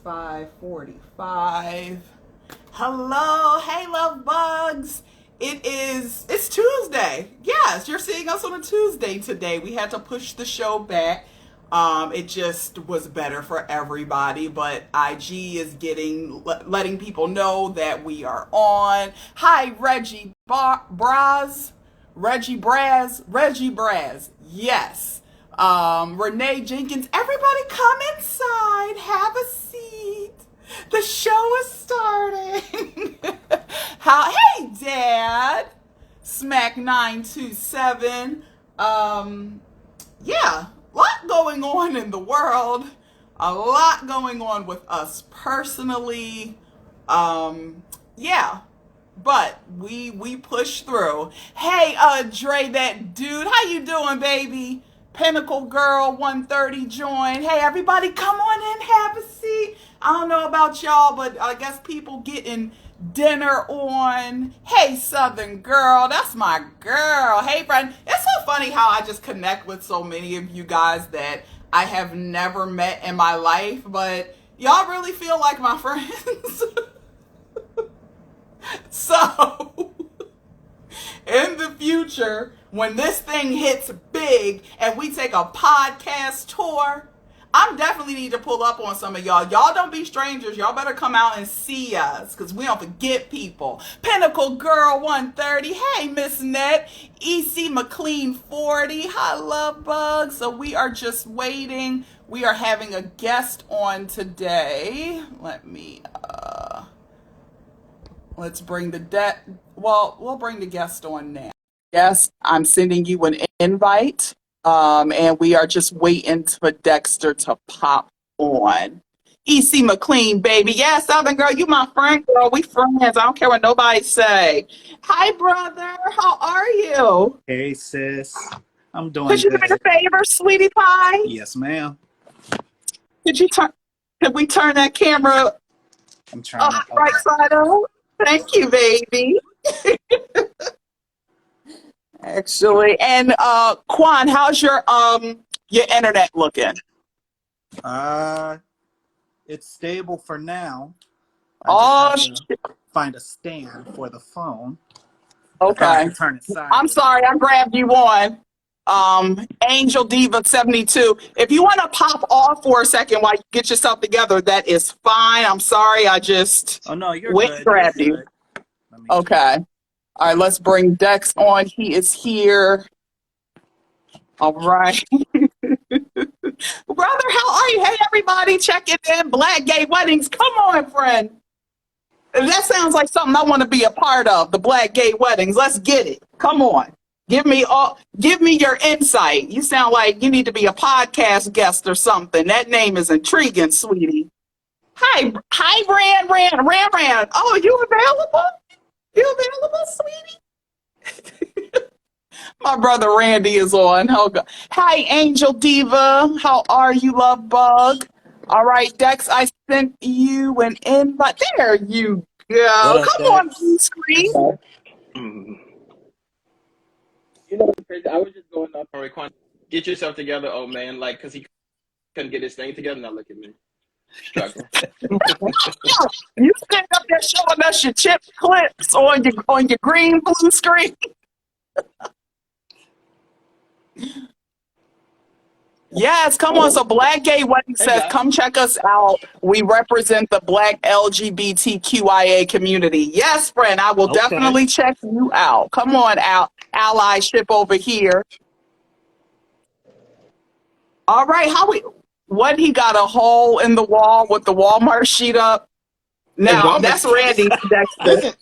5:45. Hello, hey love bugs. It's Tuesday. Yes, you're seeing us on a Tuesday today. We had to push the show back. It just was better for everybody, but IG is letting people know that we are on. Hi, Reggie Braz. Yes. Renee Jenkins, everybody come inside, have a seat. The show is starting. Hey, Dad. Smack 927. Yeah, a lot going on in the world. A lot going on with us personally. Yeah, but we push through. Hey, Dre, that dude, how you doing, baby? Pinnacle Girl 130 join. Hey, everybody, come on in, have a seat. I don't know about y'all, but I guess people getting dinner on. Hey, Southern Girl, that's my girl. Hey, friend. It's so funny how I just connect with so many of you guys that I have never met in my life, but y'all really feel like my friends. So, in the future, when this thing hits big and we take a podcast tour, I'm definitely need to pull up on some of y'all. Y'all don't be strangers. Y'all better come out and see us because we don't forget people. Pinnacle Girl 130. Hey, Miss Net. EC McLean 40. Hi, Love Bug. So we are just waiting. We are having a guest on today. Let's bring we'll bring the guest on now. Yes, I'm sending you an invite. And we are just waiting for Dexter to pop on. EC McLean, baby. Yeah, Southern Girl, you my friend, girl. We friends. I don't care what nobody say. Hi, brother. How are you? Hey, sis. I'm doing Could you do me good. a favor, sweetie pie? Yes, ma'am. Could we turn that camera I'm trying to. right side up? Thank you, baby. Actually, and Quan, how's your internet looking? It's stable for now. Oh, I just have to find a stand for the phone. okay. Turn it sideways. I'm sorry, I grabbed you on. Angel Diva 72. If you want to pop off for a second while you get yourself together, that is fine. I'm sorry, I just Oh no, you're went good. and grabbed You're you. good. Okay. All right, let's bring Dex on. He is here. All right. Brother, how are you? Hey, everybody, check it in. Black Gay Weddings. Come on, friend. That sounds like something I want to be a part of, the Black Gay Weddings. Let's get it. Come on. Give me your insight. You sound like you need to be a podcast guest or something. That name is intriguing, sweetie. Hi, Ran. Oh, you available? You available, sweetie? My brother Randy is on. Hi, Angel Diva. How are you, love bug? All right, Dex, I sent you an invite. There you go. What up, Come on, Dex? blue screen. You know what's crazy? I was just going up on Raekwon. Get yourself together, old man. Like, because he couldn't get his thing together. Now look at me. Struggling. You stand up there showing us your chip clips on your green blue screen. Yes, come on. So Black Gay Wedding Hey, says, guys. come check us out. We represent the Black LGBTQIA community. Yes, friend, I will definitely check you out. Come on, allyship over here. All right, what he got a hole in the wall with the Walmart sheet up? Now, that's Randy Dexter.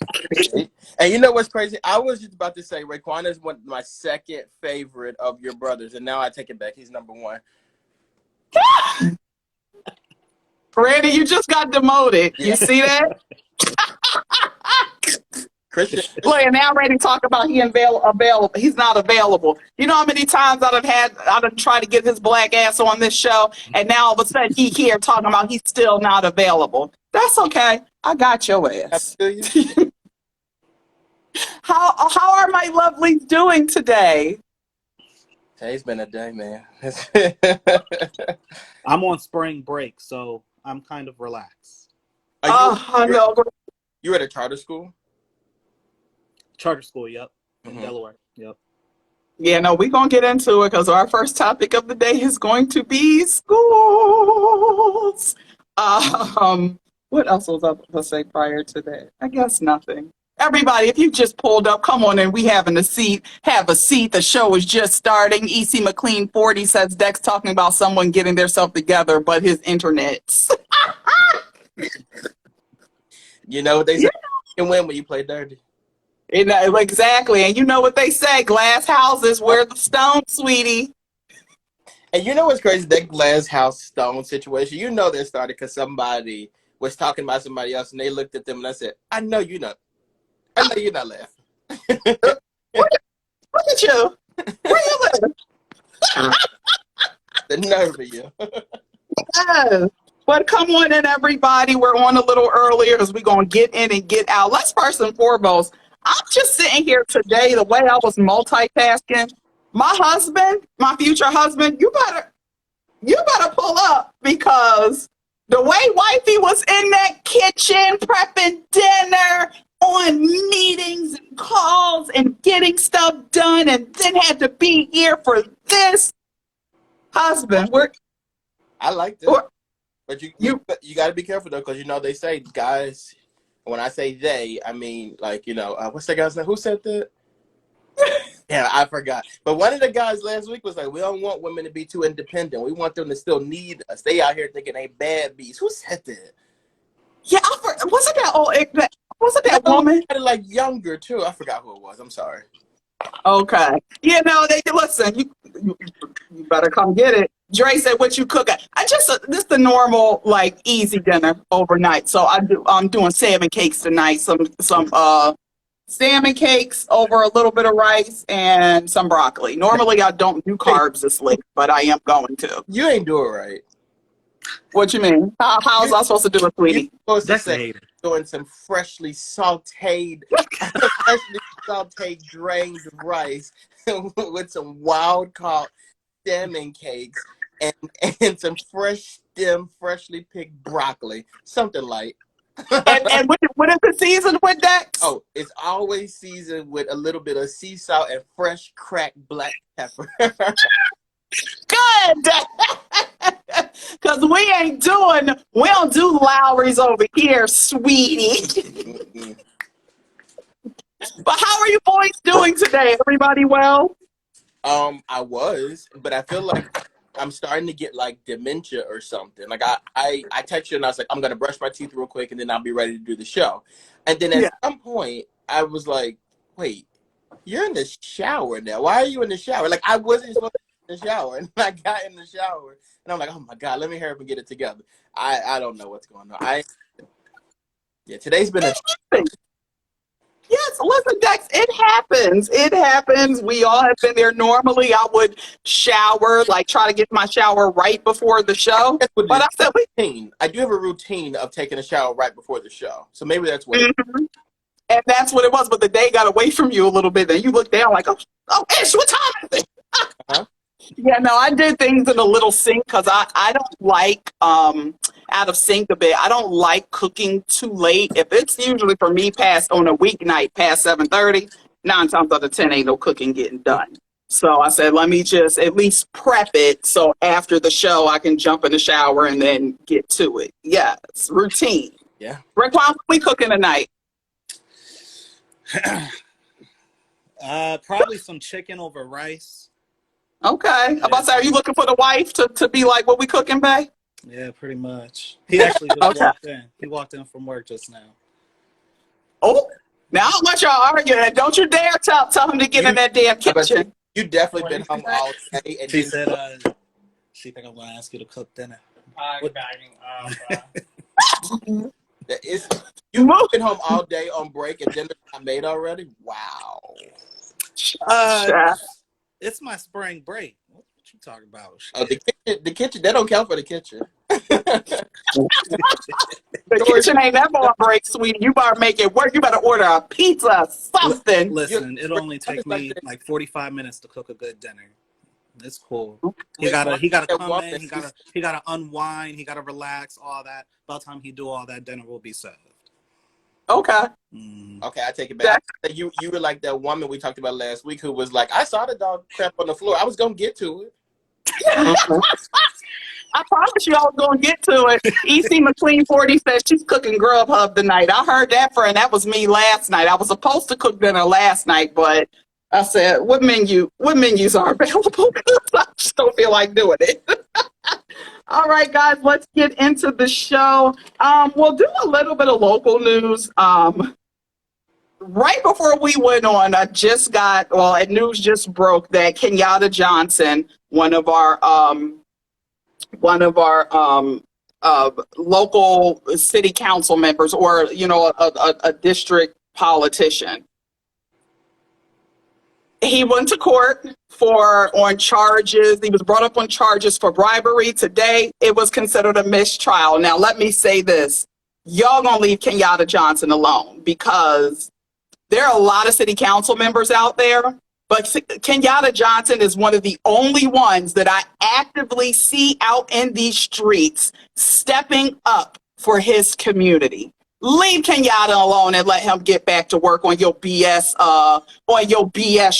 And you know what's crazy? I was just about to say Raekwon is my second favorite of your brothers, and now I take it back. He's number one. Randy, you just got demoted. You see that? Christian. Look, and now Randy talk about available. He's not available. You know how many times I've tried to get his black ass on this show, and now all of a sudden he here talking about he's still not available. That's okay. I got your ass. How are my lovelies doing today? Today's been a day, man. I'm on spring break, so I'm kind of relaxed. I know. You're at a charter school? Charter school, yep. In Mhm. Delaware, yep. Yeah, no, we're going to get into it because our first topic of the day is going to be schools. What else was I supposed to say prior to that? I guess nothing. Everybody, if you just pulled up, come on in. We having a seat. Have a seat. The show is just starting. EC McLean 40 says Dex talking about someone getting themselves together, but his internet's. You know what they say? Yeah. You can win when you play dirty. Exactly. And you know what they say, glass houses where the stone, sweetie. And you know what's crazy? That glass house stone situation, you know that started because somebody was talking about somebody else and they looked at them and I said, I know you're not laughing. Look at you. Where you live? The nerve of you. Yes. But come on in, everybody. We're on a little earlier because we're going to get in and get out. Let's first and foremost, I'm just sitting here today, the way I was multitasking. My husband, my future husband, you better pull up because the way wifey was in that kitchen prepping dinner on meetings and calls and getting stuff done and then had to be here for this husband. I like that. we're But you you got to be careful, though, because you know they say guys, when I say they, I mean, like, what's that guy's name? Who said that? Yeah, I forgot. But one of the guys last week was like, we don't want women to be too independent. We want them to still need us. They out here thinking they bad bees. Who said that? Yeah, wasn't that old? Wasn't that No, woman? like younger too. I forgot who it was. I'm sorry. Okay. You know, they listen. You better come get it. Dre said, "What you cooking?" This the normal like easy dinner overnight. So I'm doing salmon cakes tonight. Some salmon cakes over a little bit of rice and some broccoli. Normally I don't do Hey, carbs this late, but I am going to. you ain't do it right. What you mean? How's You I supposed to do it, you sweetie? supposed to That's a say hater. doing some freshly sautéed, drained rice with some wild caught salmon cakes and some freshly picked broccoli, something light. And what is the season with that? Oh, it's always seasoned with a little bit of sea salt and fresh cracked black pepper. Good. Because we don't do Lowry's over here, sweetie. Mm-mm. But how are you boys doing today? Everybody well? I was, but I feel like I'm starting to get like dementia or something. Like I texted you and I was like, I'm gonna brush my teeth real quick and then I'll be ready to do the show. And then Yeah. at some point I was like, wait, you're in the shower now. Why are you in the shower? Like I wasn't supposed to be in the shower. And I got in the shower and I'm like, oh my God, let me hurry up and get it together. I don't know what's going on. Today's been a Yes, listen, Dex, it happens. It happens. We all have been there. Normally, I would shower, like try to get my shower right before the show. that's what it But is. I said, Routine. I do have a routine of taking a shower right before the show. So maybe that's what it is. Mhm. And that's what it was. But the day got away from you a little bit. Then you look down like, oh, Ish, what time is it? Uh-huh. Yeah, no, I did things in a little sink because I don't like out of sync a bit. I don't like cooking too late. If it's usually for me past on a weeknight past 7:30, 9 times out of 10 ain't no cooking getting done. So I said, let me just at least prep it so after the show I can jump in the shower and then get to it. Yes, routine. Yeah. Raekwon, what we cooking tonight? Probably some chicken over rice. Okay. I'm about to say, are you looking for the wife to be like, what we cooking, bae? Yeah, pretty much. He actually just Okay. walked in. He walked in from work just now. Oh, now I don't want y'all arguing. Don't you dare tell him to get in that damn kitchen. You definitely been home all day. And She then, said, she think I'm going to ask you to cook dinner. I'm bagging up. you've been home all day on break and dinner's not made already? Wow. It's my spring break. What you talking about? Oh, the kitchen, they don't count for the kitchen. The kitchen ain't never on break, sweetie. You better make it work. You better order a pizza, something. Listen, it only takes me like 45 minutes to cook a good dinner. It's cool. He Wait, gotta that come woman, in. He gotta unwind. He gotta relax. All that. By the time he do all that, dinner will be served. Okay. Mm. okay, I take it back. That, You were like that woman we talked about last week who was like, I saw the dog crap on the floor. I was gonna get to it. I promise you I was going to get to it. EC McLean 40 says she's cooking Grubhub tonight. I heard that, friend. That was me last night. I was supposed to cook dinner last night, but I said, what menus are available? I just don't feel like doing it. All right, guys, let's get into the show. We'll do a little bit of local news. Right before we went on, news just broke that Kenyatta Johnson, one of our local city council members, or a district politician, he went to court on charges. He was brought up on charges for bribery. Today it was considered a mistrial. Now let me say this: y'all gonna leave Kenyatta Johnson alone, because there are a lot of city council members out there, but Kenyatta Johnson is one of the only ones that I actively see out in these streets stepping up for his community. Leave Kenyatta alone and let him get back to work on your BS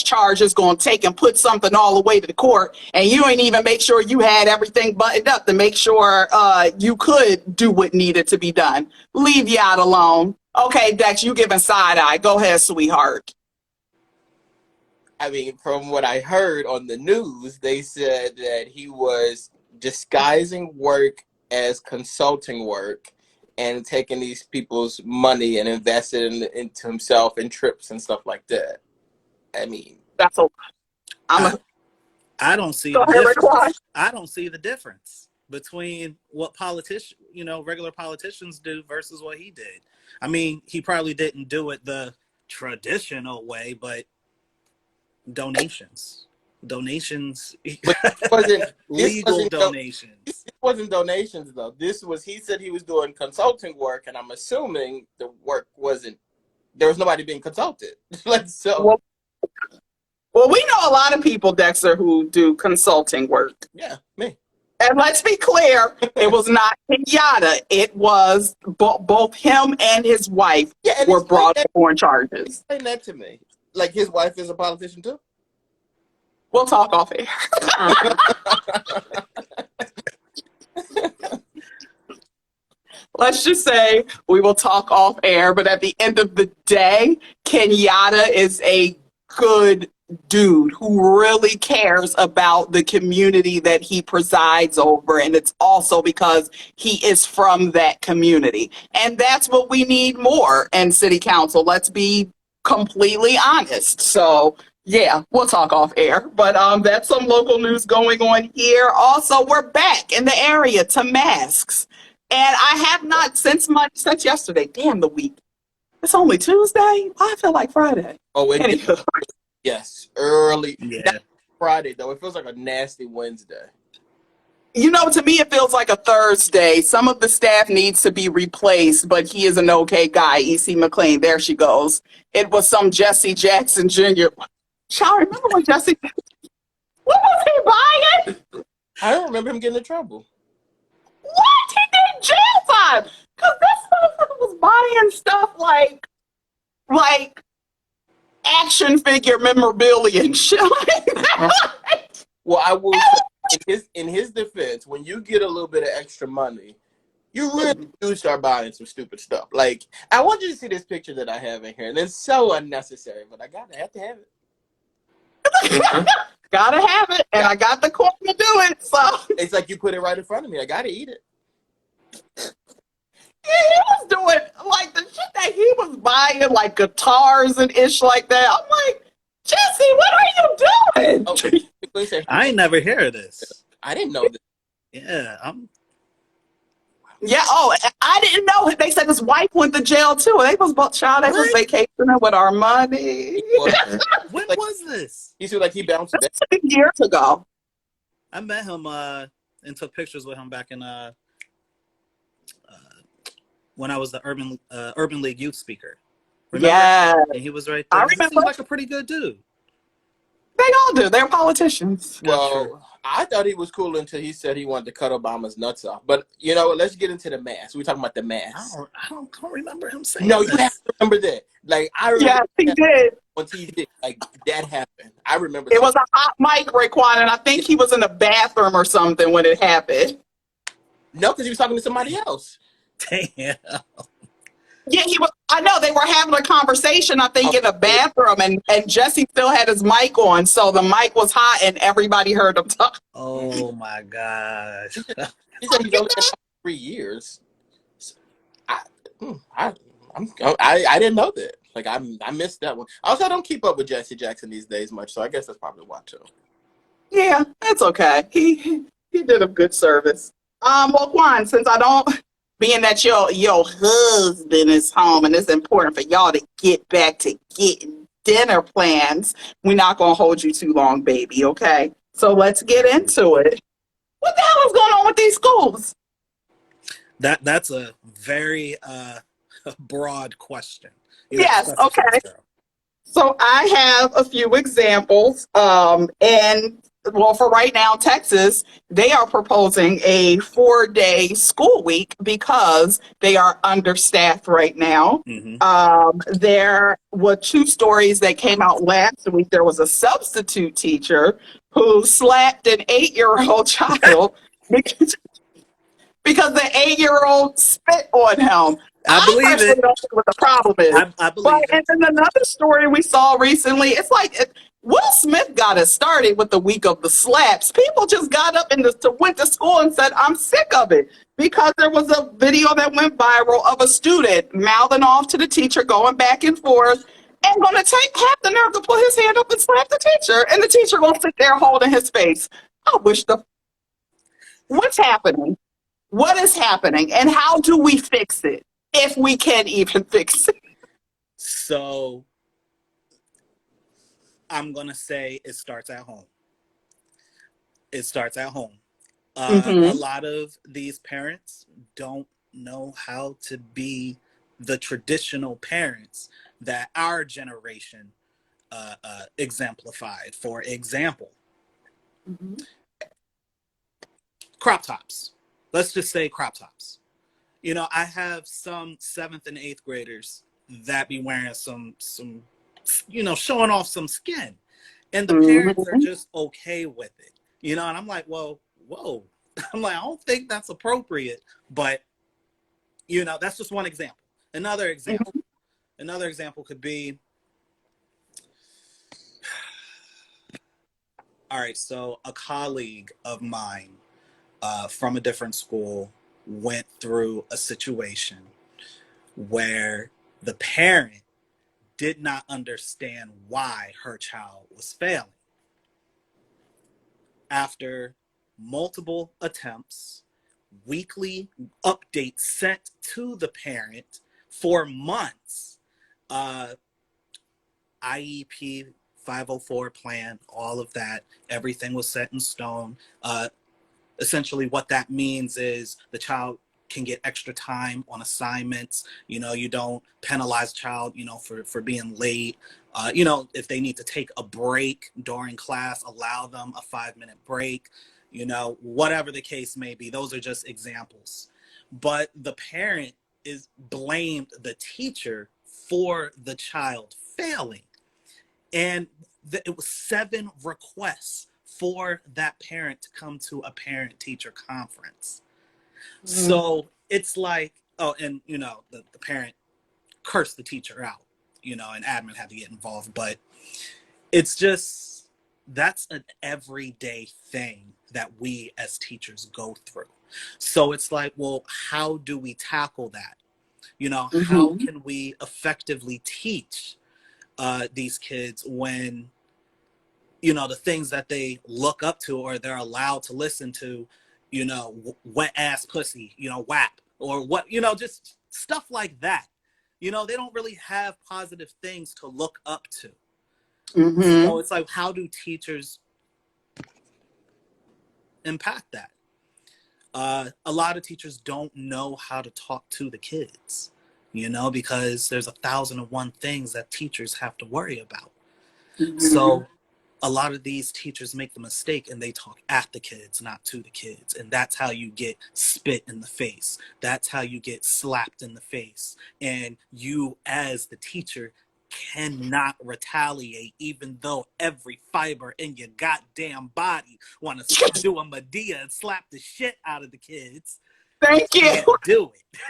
charges. Going to take and put something all the way to the court, and you ain't even make sure you had everything buttoned up to make sure you could do what needed to be done. Leave Yacht alone. Okay, Dex, you giving side eye. Go ahead, sweetheart. I mean, from what I heard on the news, they said that he was disguising work as consulting work and taking these people's money and investing into himself in trips and stuff like that. I mean, That's a. I'm I, a. I don't see Go the ahead, Raquan. difference. I don't see the difference between what regular politicians do versus what he did. I mean, he probably didn't do it the traditional way, but donations, but wasn't this legal wasn't donations. this wasn't donations though. He said he was doing consulting work, and I'm assuming the work wasn't. There was nobody being consulted. Like so. Well, we know a lot of people, Dexter, who do consulting work. Yeah, me. And let's be clear, it was not Kenyatta. It was both him and his wife Yeah, and were brought up on charges. explain that to me. Like his wife is a politician too. We'll talk off air. Let's just say we will talk off air, but at the end of the day, Kenyatta is a good dude who really cares about the community that he presides over. And it's also because he is from that community. And that's what we need more in city council. Let's be completely honest. So yeah, we'll talk off air, but that's some local news going on here. Also, we're back in the area to masks. And I have not since yesterday. Damn the week. It's only Tuesday. I feel like Friday. Oh, Anywho. yes, early. Yeah. Not Friday though. It feels like a nasty Wednesday. To me, it feels like a Thursday. Some of the staff needs to be replaced, but he is an okay guy. EC McLean, there she goes. It was some Jesse Jackson Jr. Child, remember when Jesse? What was he buying? I don't remember him getting in trouble. What? He did jail time. Because this motherfucker was buying stuff like action figure memorabilia and shit like that. Well, I will say, in his defense, when you get a little bit of extra money, you really do start buying some stupid stuff. Like, I want you to see this picture that I have in here, and it's so unnecessary, but I have to have it. Gotta have it, and I got the coin to do it. So it's like you put it right in front of me. I gotta eat it. He was doing like the shit that he was buying, like guitars and ish like that. I'm like, Jesse, what are you doing? I ain't never hear of this. I didn't know this. Yeah, Yeah. Oh, I didn't know. They said his wife went to jail too. They was both child. They was vacationing with our money. When was this? He seemed like he bounced back. Years ago. I met him and took pictures with him back in when I was the Urban League youth speaker. Remember? Yeah. And he was right there. He seemed like a pretty good dude. They all do. They're politicians. Not true. Well, I thought he was cool until he said he wanted to cut Obama's nuts off. But you know, let's get into the mask. We're talking about the mask. I don't remember him saying No, you this. have to remember that. Like I remember Yes, he did. on TV, like that happened. I remember. It was a hot mic, Raekwon, and I think he was in the bathroom or something when it happened. No, because he was talking to somebody else. Damn. Yeah, he was. I know they were having a conversation, I think, in the bathroom, and Jesse still had his mic on, so the mic was hot and everybody heard him talk. Oh my gosh. He said he's only been out 3 years. I didn't know that. Like I missed that one. Also, I don't keep up with Jesse Jackson these days much, so I guess that's probably why too. Yeah, that's okay. He did a good service. Well, Quan, since I don't, being that your husband is home and it's important for y'all to get back to getting dinner plans, we're not gonna hold you too long, baby. Okay, so let's get into it. What the hell is going on with these schools? That's a very broad question. Yes. Okay. So I have a few examples, and well, for right now, Texas, they are proposing a 4-day school week because they are understaffed right now. There were 2 stories that came out last week. There was a substitute teacher who slapped an 8-year-old child because the 8-year-old spit on him. I believe personally it. don't know what the problem is. I believe it. And then another story we saw recently, it's like Will Smith got it started with the week of the slaps. People just got up and went to school and said, I'm sick of it. Because there was a video that went viral of a student mouthing off to the teacher, going back and forth, and going to have the nerve to put his hand up and slap the teacher. And the teacher going to sit there holding his face. What's happening? What is happening? And how do we fix it? If we can even fix it. So I'm going to say it starts at home. It starts at home. A lot of these parents don't know how to be the traditional parents that our generation exemplified. For example, crop tops. Let's just say crop tops. You know, I have some 7th and 8th graders that be wearing some, you know, showing off some skin. And the parents are just okay with it. You know, and I'm like, well, whoa. I'm like, I don't think that's appropriate. But, you know, that's just one example. Another example could be, all right, so a colleague of mine from a different school went through a situation where the parent did not understand why her child was failing. After multiple attempts, weekly updates sent to the parent for months, IEP 504 plan, all of that, everything was set in stone. Essentially what that means is the child can get extra time on assignments. You know, you don't penalize child, you know, for being late. You know, if they need to take a break during class, allow them a 5-minute break, you know, whatever the case may be. Those are just examples. But the parent blamed the teacher for the child failing. And it was 7 requests for that parent to come to a parent-teacher conference. So it's like, oh, and, you know, the parent cursed the teacher out, you know, and admin had to get involved. But it's just, that's an everyday thing that we as teachers go through. So it's like, well, how do we tackle that? You know, how can we effectively teach these kids when, you know, the things that they look up to or they're allowed to listen to, you know, wet ass pussy, you know, WAP, or what, you know, just stuff like that. You know, they don't really have positive things to look up to. So it's like, how do teachers impact that? A lot of teachers don't know how to talk to the kids, you know, because there's 1,001 things that teachers have to worry about. So a lot of these teachers make the mistake and they talk at the kids, not to the kids. And that's how you get spit in the face. That's how you get slapped in the face. And you, as the teacher, cannot retaliate, even though every fiber in your goddamn body want to do a Medea and slap the shit out of the kids. Thank you. Can't do it.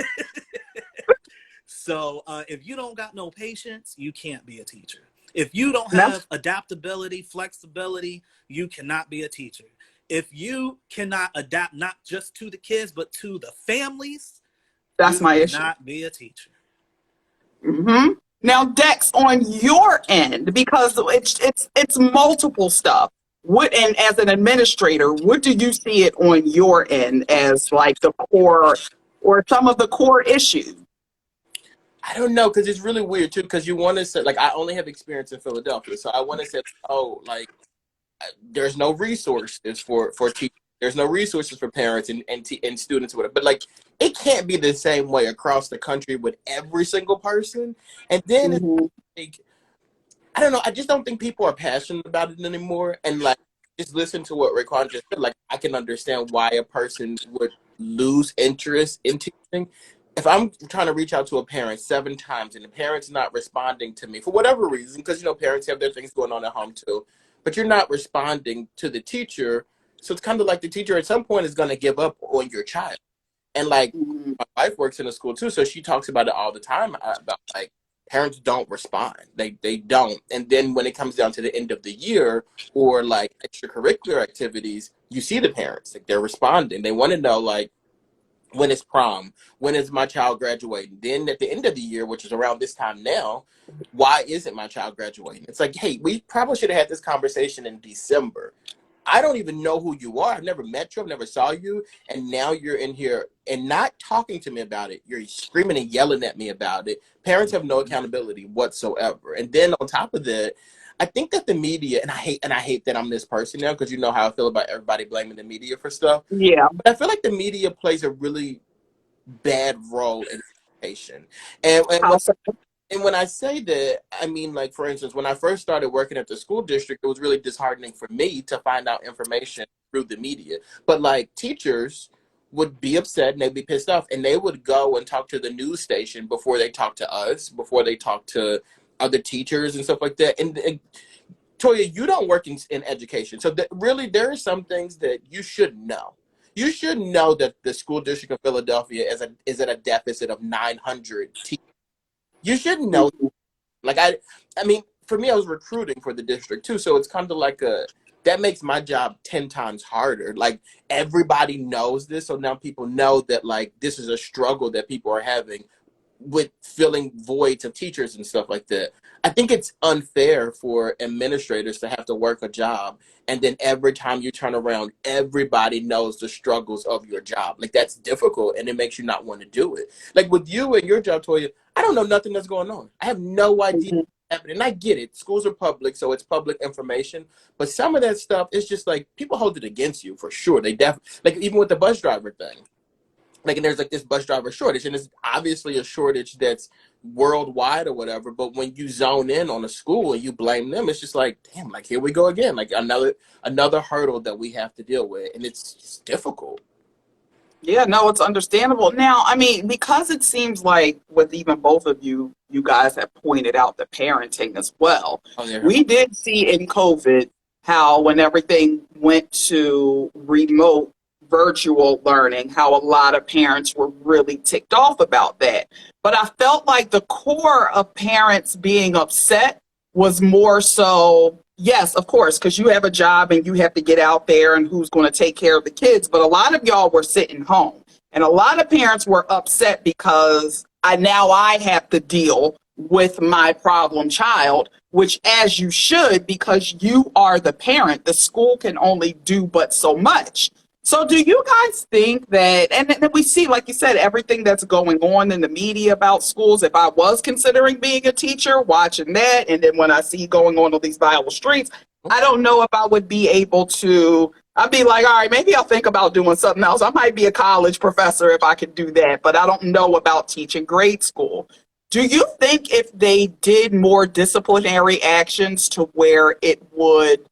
So if you don't got no patience, you can't be a teacher. If you don't have adaptability, flexibility, you cannot be a teacher. If you cannot adapt not just to the kids, but to the families, that's you my issue. cannot be a teacher. Mm-hmm. Now, Dex, on your end, because it's multiple stuff. What, and as an administrator, what do you see it on your end as like the core or some of the core issues? I don't know, because it's really weird too. Because you want to say, like, I only have experience in Philadelphia, so I want to say, oh, like, there's no resources for teachers. There's no resources for parents and students, whatever. But like, it can't be the same way across the country with every single person. And then it's Mm-hmm. like, I don't know. I just don't think people are passionate about it anymore. And like, just listen to what Raekwon just said. Like, I can understand why a person would lose interest in teaching. If I'm trying to reach out to a parent 7 times and the parent's not responding to me for whatever reason, because, you know, parents have their things going on at home too, but you're not responding to the teacher. So it's kind of like the teacher at some point is going to give up on your child. And like, Mm-hmm. my wife works in a school too, so she talks about it all the time about like, parents don't respond. They don't. And then when it comes down to the end of the year or like extracurricular activities, you see the parents, like, they're responding. They want to know, like, when is prom? When is my child graduating? Then at the end of the year, which is around this time now, why isn't my child graduating? It's like, hey, we probably should have had this conversation in December. I don't even know who you are. I've never met you. I've never saw you. And now you're in here and not talking to me about it. You're screaming and yelling at me about it. Parents have no accountability whatsoever. And then on top of that, I think that the media, and I hate that I'm this person now, because you know how I feel about everybody blaming the media for stuff. Yeah. But I feel like the media plays a really bad role in education. How so? And when I say that, I mean, like, for instance, when I first started working at the school district, it was really disheartening for me to find out information through the media. But like, teachers would be upset and they'd be pissed off, and they would go and talk to the news station before they talk to us, before they talk to other teachers and stuff like that. And Toya, you don't work in education, so really there are some things that you should know. You should know that the school district of Philadelphia is at a deficit of 900 teachers. You should know. Mhm. Like, I mean, for me, I was recruiting for the district too, so it's kind of like that makes my job 10 times harder. Like, everybody knows this, so now people know that, like, this is a struggle that people are having with filling voids of teachers and stuff like that. I think it's unfair for administrators to have to work a job, and then every time you turn around, everybody knows the struggles of your job. Like, that's difficult, and it makes you not want to do it. Like, with you and your job, Toya, I don't know nothing that's going on. I have no idea Mhm. what's happening. And I get it. Schools are public, so it's public information. But some of that stuff is just like, people hold it against you for sure. They definitely, like, even with the bus driver thing. Like, and there's like this bus driver shortage, and it's obviously a shortage that's worldwide or whatever. But when you zone in on a school and you blame them, it's just like, damn, like, here we go again, like another hurdle that we have to deal with, and it's just difficult. Yeah, no, it's understandable. Now, I mean, because it seems like with even both of you, you guys have pointed out the parenting as well. Oh, yeah. We did see in COVID how when everything went to remote virtual learning, how a lot of parents were really ticked off about that. But I felt like the core of parents being upset was more so, yes, of course, because you have a job and you have to get out there and who's going to take care of the kids. But a lot of y'all were sitting home. And a lot of parents were upset because I have to deal with my problem child, which as you should, because you are the parent, the school can only do but so much. So do you guys think that, and then we see, like you said, everything that's going on in the media about schools, if I was considering being a teacher, watching that, and then when I see going on these viral streets, I don't know if I would be able to, I'd be like, all right, maybe I'll think about doing something else. I might be a college professor if I could do that, but I don't know about teaching grade school. Do you think if they did more disciplinary actions to where it would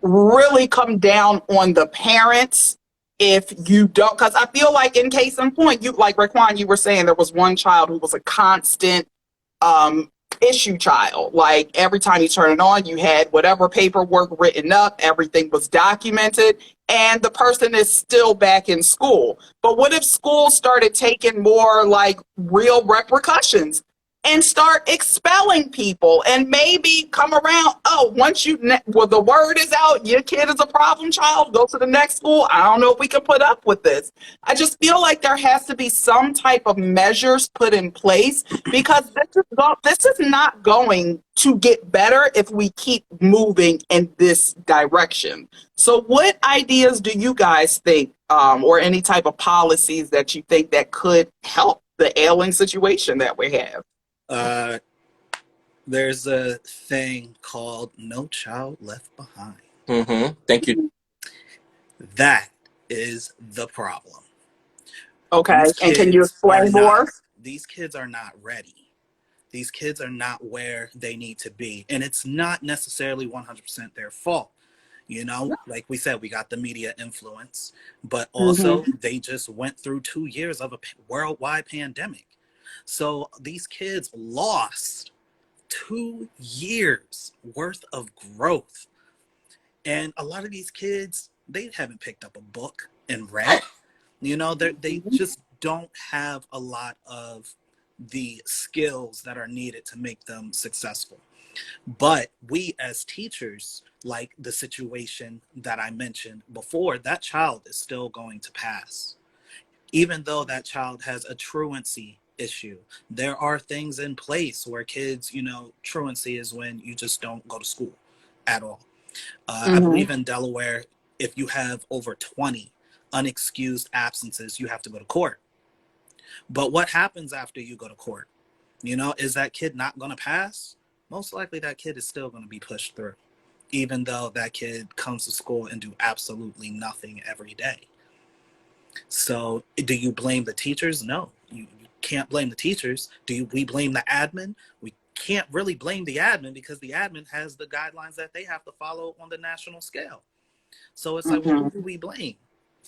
really come down on the parents if you don't, because I feel like in case in point, you like Raquan, you were saying there was one child who was a constant um issue child. Like every time you turn it on, you had whatever paperwork written up, everything was documented, and the person is still back in school. But what if school started taking more like real repercussions and start expelling people and maybe come around? Oh, once well, the word is out, your kid is a problem child, go to the next school. I don't know if we can put up with this. I just feel like there has to be some type of measures put in place, because this is not going to get better if we keep moving in this direction. So what ideas do you guys think, or any type of policies that you think that could help the ailing situation that we have? There's a thing called No Child Left Behind. Mm-hmm. Thank you. That is the problem. Okay, and can you explain more? These kids are not ready. These kids are not where they need to be. And it's not necessarily 100% their fault. You know, like we said, we got the media influence, but also they just went through 2 years of a worldwide pandemic. So these kids lost 2 years worth of growth. And a lot of these kids, they haven't picked up a book and read. You know, they just don't have a lot of the skills that are needed to make them successful. But we as teachers, like the situation that I mentioned before, that child is still going to pass. Even though that child has a truancy issue, there are things in place where kids, you know, truancy is when you just don't go to school at all. I believe in Delaware, if you have over 20 unexcused absences, you have to go to court. But what happens after you go to court? You know, is that kid not going to pass? Most likely that kid is still going to be pushed through, even though that kid comes to school and do absolutely nothing every day. So do you blame the teachers? No, you can't blame the teachers. We blame the admin? We can't really blame the admin, because the admin has the guidelines that they have to follow on the national scale. So it's like, well, who do we blame?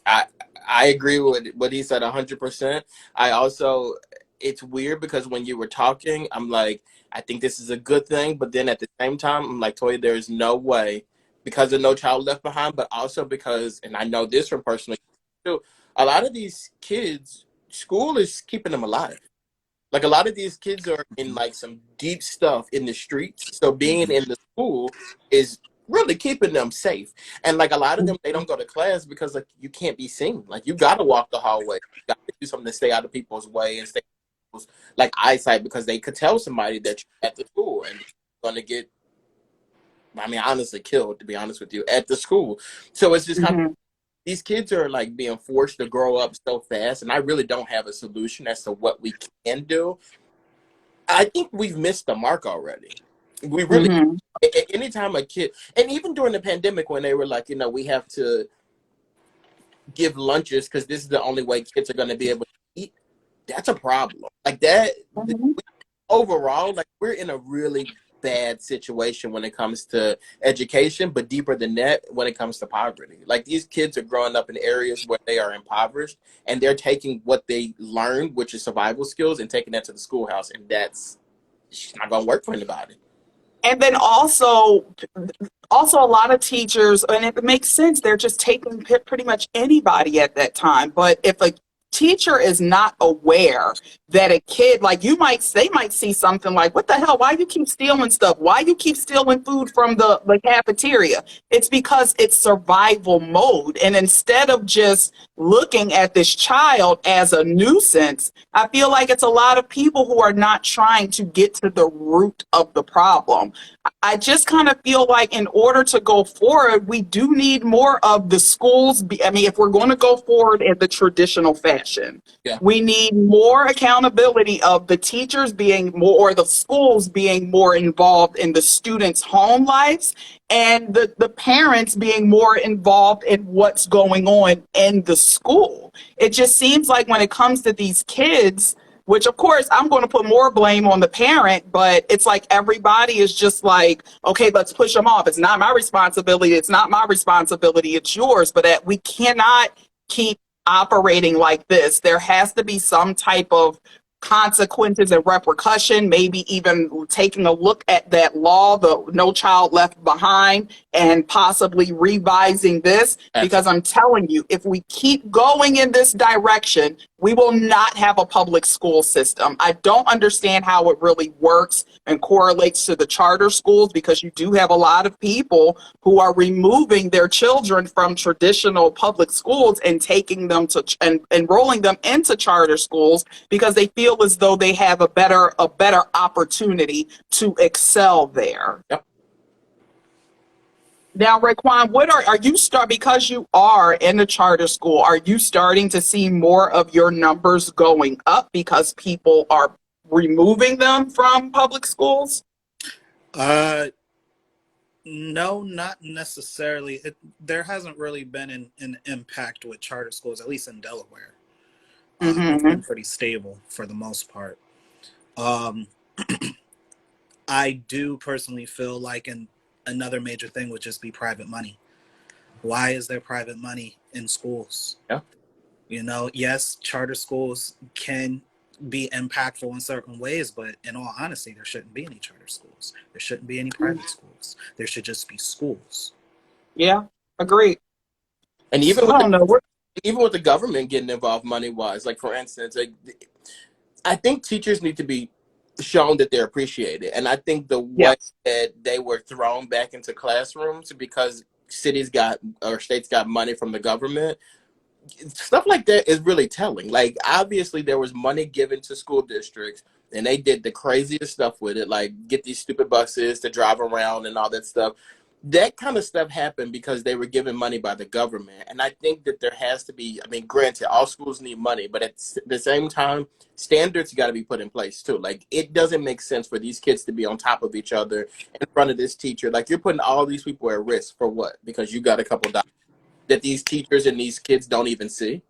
I agree with what he said 100%. I also, it's weird because when you were talking, I'm like, I think this is a good thing, but then at the same time, I'm like, Toya, there's no way, because of No Child Left Behind, but also because, and I know this from personal too, a lot of these kids, school is keeping them alive. Like a lot of these kids are in like some deep stuff in the streets. So being in the school is really keeping them safe. And like a lot of them, they don't go to class because like you can't be seen. Like you got to walk the hallway. You got to do something to stay out of people's way and stay out of people's like eyesight, because they could tell somebody that you're at the school and you're going to get, I mean, honestly killed, to be honest with you, at the school. So it's just kind of, these kids are like being forced to grow up so fast, and I really don't have a solution as to what we can do. I think we've missed the mark already. We really, anytime a kid, and even during the pandemic when they were like, you know, we have to give lunches because this is the only way kids are going to be able to eat, that's a problem. Like that, overall, like we're in a really bad situation when it comes to education, but deeper than that, when it comes to poverty. Like these kids are growing up in areas where they are impoverished, and they're taking what they learned, which is survival skills, and taking that to the schoolhouse, and that's not going to work for anybody. And then also a lot of teachers, and it makes sense, they're just taking pretty much anybody at that time. But if a teacher is not aware that a kid, like they might see something like, what the hell, why you keep stealing stuff, why you keep stealing food from the cafeteria? It's because it's survival mode. And instead of just looking at this child as a nuisance, I feel like it's a lot of people who are not trying to get to the root of the problem. I just kind of feel like in order to go forward, we do need more of the schools. I mean, if we're going to go forward in the traditional fashion, we need more accountability of the teachers being more, or the schools being more involved in the students' home lives, and the parents being more involved in what's going on in the school. It just seems like when it comes to these kids, which of course I'm going to put more blame on the parent, but it's like everybody is just like, okay, let's push them off. It's not my responsibility. It's not my responsibility. It's yours. But that we cannot keep operating like this. There has to be some type of consequences and repercussion, maybe even taking a look at that law, the No Child Left Behind, and possibly revising this. Because I'm telling you, if we keep going in this direction, we will not have a public school system. I don't understand how it really works and correlates to the charter schools, because you do have a lot of people who are removing their children from traditional public schools and taking them to and enrolling them into charter schools because they feel as though they have a better opportunity to excel there. Yep. Now, Raekwon, what are you because you are in the charter school, are you starting to see more of your numbers going up because people are removing them from public schools? No, not necessarily. There hasn't really been an impact with charter schools, at least in Delaware. It's been pretty stable for the most part. I do personally feel like another major thing would just be private money. Why is there private money in schools? Yeah. You know, yes, charter schools can be impactful in certain ways, but in all honesty, there shouldn't be any charter schools. There shouldn't be any private schools. There should just be schools. Yeah, agreed. And even I don't know. even with the government getting involved money wise, like for instance, like, I think teachers need to be shown that they're appreciated. And I think the way that they were thrown back into classrooms because cities got or states got money from the government, stuff like that is really telling. Like, obviously there was money given to school districts and they did the craziest stuff with it, like get these stupid buses to drive around and all that stuff. That kind of stuff happened because they were given money by the government. And I think that there has to be, I mean, granted, all schools need money, but at the same time, standards got to be put in place too. Like, it doesn't make sense for these kids to be on top of each other in front of this teacher. Like, you're putting all these people at risk for what? Because you got a couple dollars that these teachers and these kids don't even see.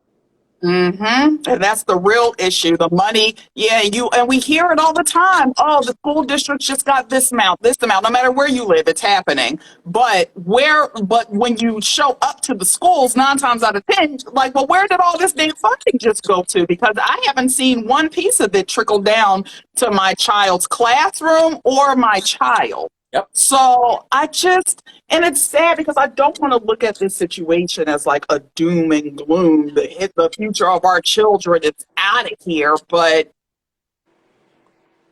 And that's the real issue, the money. Yeah, and we hear it all the time. Oh, the school district just got this amount. No matter where you live, it's happening. But when you show up to the schools, 9 times out of 10, like, well, where did all this damn funding just go to? Because I haven't seen one piece of it trickle down to my child's classroom or my child. Yep. So and it's sad because I don't want to look at this situation as like a doom and gloom. The future of our children is out of here, but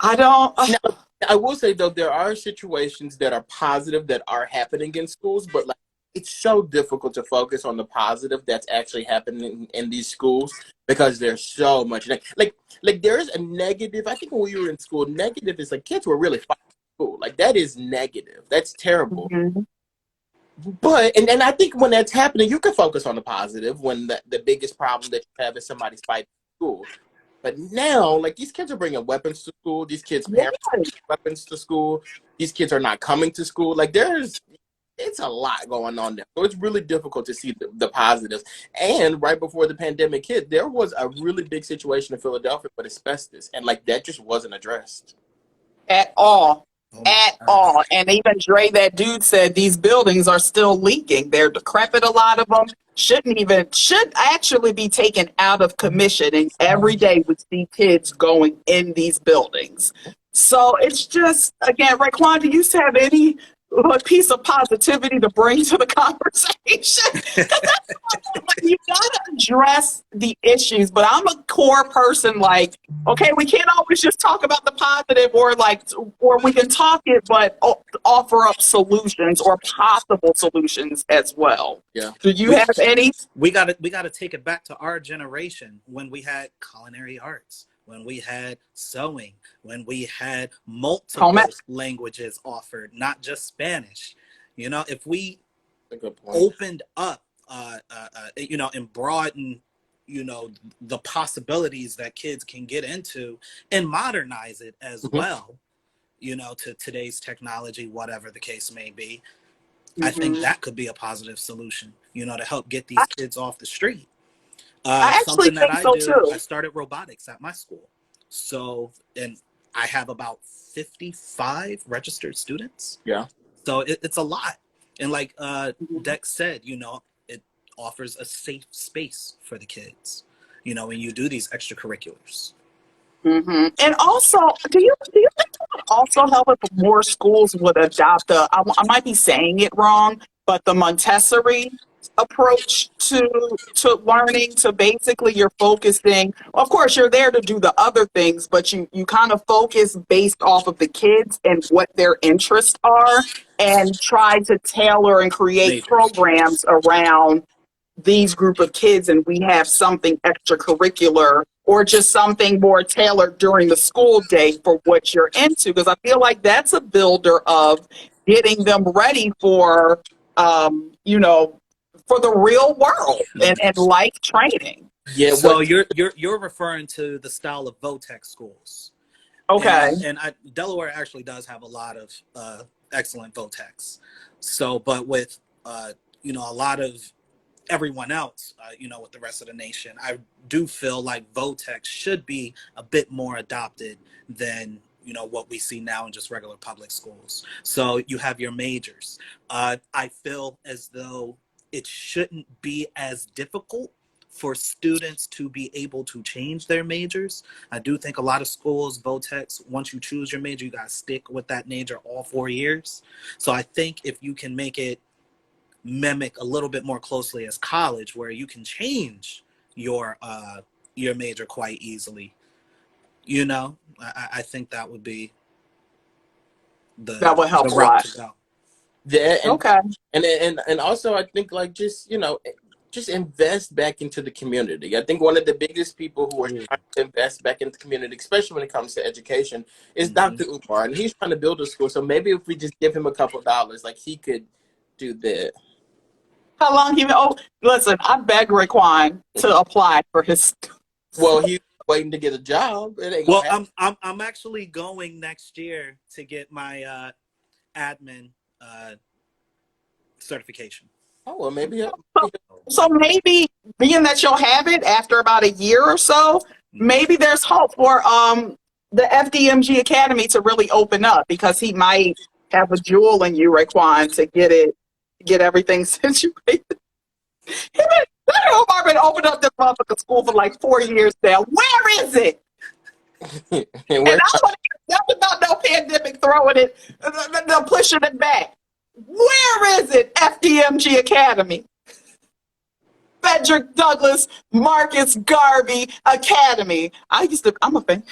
I don't. Now, I will say though, there are situations that are positive that are happening in schools, but like, it's so difficult to focus on the positive that's actually happening in these schools because there's so much like there's a negative. I think when we were in school, negative is like kids were really fighting school. Like, that is negative. That's terrible. But and I think when that's happening, you can focus on the positive when the biggest problem that you have is somebody's fighting school. But now, like, these kids are bringing weapons to school. These kids' parents are bringing weapons to school. These kids are not coming to school. Like, it's a lot going on there. So it's really difficult to see the positives. And right before the pandemic hit, there was a really big situation in Philadelphia with asbestos. And, like, that just wasn't addressed. At all. All. And even Dre, that dude, said these buildings are still leaking. They're decrepit, a lot of them. Should actually be taken out of commission. And every day we see kids going in these buildings. So it's just, again, Raekwon, do you have any piece of positivity to bring to the conversation? You gotta address the issues, but I'm a core person, like, okay, we can't always just talk about the positive, or we can talk it but offer up solutions or possible solutions as well. Yeah. Do you have any? We gotta take it back to our generation when we had culinary arts, when we had sewing, when we had multiple languages offered, not just Spanish. You know, if we opened up, and broaden, the possibilities that kids can get into and modernize it as well, to today's technology, whatever the case may be, I think that could be a positive solution, to help get these kids off the street. I actually something that think so do, too. I started robotics at my school. So, and I have about 55 registered students. Yeah. So it's a lot. And like Dex said, it offers a safe space for the kids, when you do these extracurriculars. And also, do you think it would also help if more schools would adopt I might be saying it wrong, but the Montessori approach to learning, to basically you're focusing, of course you're there to do the other things, but you kind of focus based off of the kids and what their interests are, and try to tailor and create Majors. programs around these group of kids, and we have something extracurricular or just something more tailored during the school day for what you're into, because I feel like that's a builder of getting them ready for for the real world and life training. Yeah. So What? you're referring to the style of VOTEC schools. Okay. And Delaware actually does have a lot of excellent VOTECs. So, but with a lot of everyone else, with the rest of the nation, I do feel like VOTEC should be a bit more adopted than what we see now in just regular public schools. So you have your majors. I feel as though it shouldn't be as difficult for students to be able to change their majors. I do think a lot of schools, VOTECs, once you choose your major, you got to stick with that major all 4 years. So I think if you can make it mimic a little bit more closely as college, where you can change your major quite easily, I think that would be That would help the a route lot. to go. Yeah, Okay. and also I think like just invest back into the community. I think one of the biggest people who are trying to invest back into the community, especially when it comes to education, is Dr. Umar, and he's trying to build a school. So maybe if we just give him a couple dollars, like he could do that. How long he been? Oh, listen, I begged Raekwon to apply for his. Well, he's waiting to get a job. It ain't Well, gonna happen. I'm actually going next year to get my admin certification. Oh well, maybe So maybe, being that you'll have it after about a year or so, maybe there's hope for the FDMG Academy to really open up, because he might have a jewel in you, Raekwon, to get everything situated. Dr. Omar been opened up this motherfucking school for like 4 years now. Where is it? and And we're I want to hear nothing about no pandemic throwing it, no pushing it back. Where is it, FDMG Academy? Frederick Douglass Marcus Garvey Academy. I'm a fan.